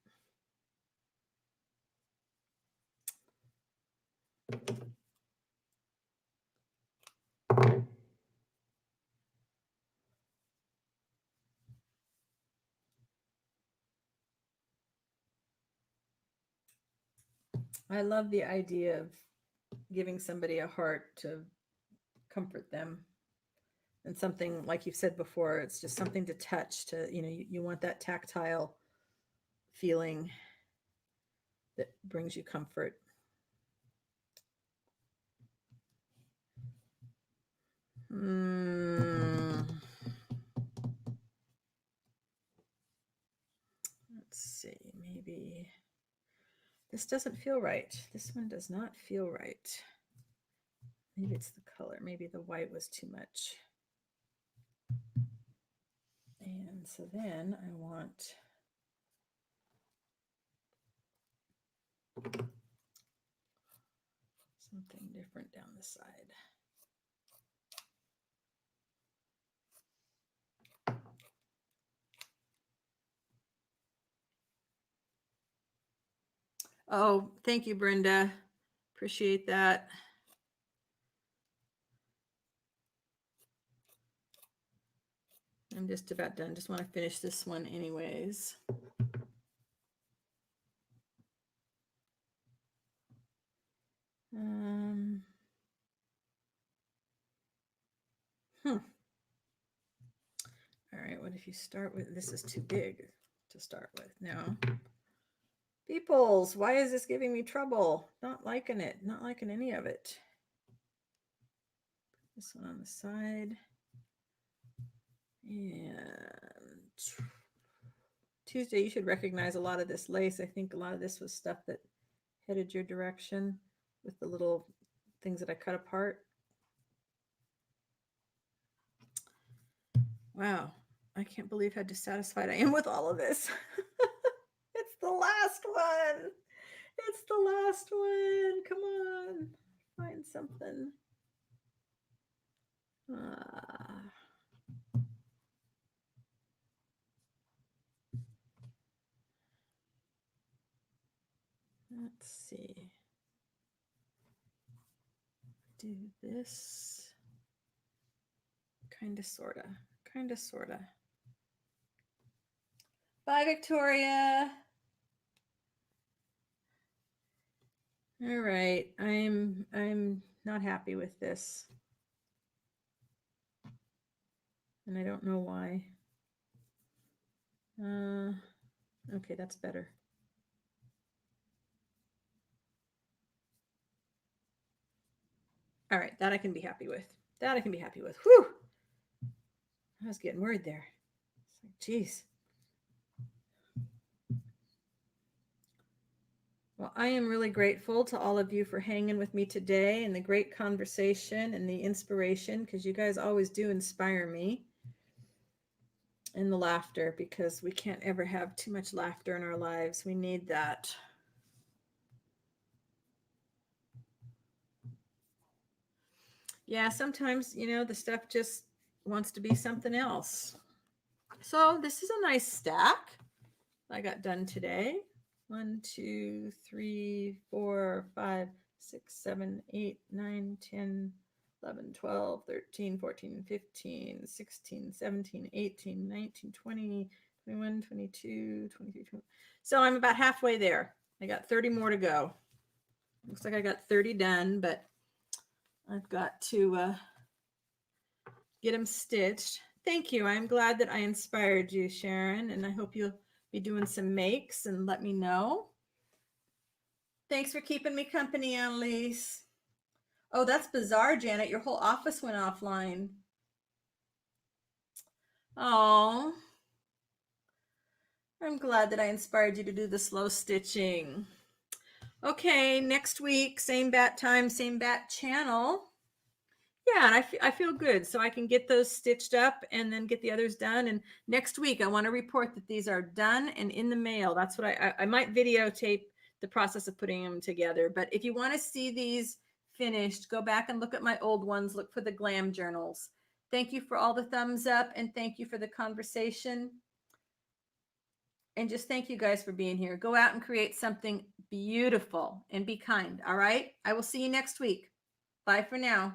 I love the idea of giving somebody a heart to comfort them. And something like you've said before, it's just something to touch, to, you want that tactile feeling that brings you comfort. Let's see, maybe this doesn't feel right. This one does not feel right. Maybe it's the color. Maybe the white was too much. And so then I want something different down the side. Oh, thank you, Brenda. Appreciate that. I'm just about done. Just want to finish this one anyways. All right, what if you start with, this is too big to start with. Now, peoples, why is this giving me trouble? Not liking it, not liking any of it. This one on the side. And Tuesday, you should recognize a lot of this lace. I think a lot of this was stuff that headed your direction with the little things that I cut apart. Wow, I can't believe how dissatisfied I am with all of this. It's the last one. It's the last one. Come on, find something. Let's see. Do this. Kind of, sorta. Kind of, sorta. Bye, Victoria. All right, I'm not happy with this. And I don't know why. Okay, that's better. That I can be happy with. That I can be happy with. Whew. I was getting worried there. It's like, geez. Well, I am really grateful to all of you for hanging with me today and the great conversation and the inspiration, because you guys always do inspire me. And the laughter, because we can't ever have too much laughter in our lives. We need that. Yeah, sometimes, you know, the stuff just wants to be something else. So this is a nice stack I got done today. 1, 2, 3, 4, 5, 6, 7, 8, 9, 10, 11, 12, 13, 14, 15, 16, 17, 18, 19, 20, 21, 22, 23, 20. So I'm about halfway there. I got 30 more to go. Looks like I got 30 done, but I've got to get them stitched. Thank you. I'm glad that I inspired you, Sharon, and I hope you'll be doing some makes and let me know. Thanks for keeping me company, Annalise. Oh, that's bizarre, Janet. Your whole office went offline. Oh, I'm glad that I inspired you to do the slow stitching. Okay, next week, same bat time, same bat channel. Yeah, and I feel good. So I can get those stitched up and then get the others done. And next week, I want to report that these are done and in the mail. That's what I might videotape the process of putting them together. But if you want to see these finished, go back and look at my old ones. Look for the glam journals. Thank you for all the thumbs up, and thank you for the conversation. And just thank you guys for being here. Go out and create something beautiful and be kind. All right. I will see you next week. Bye for now.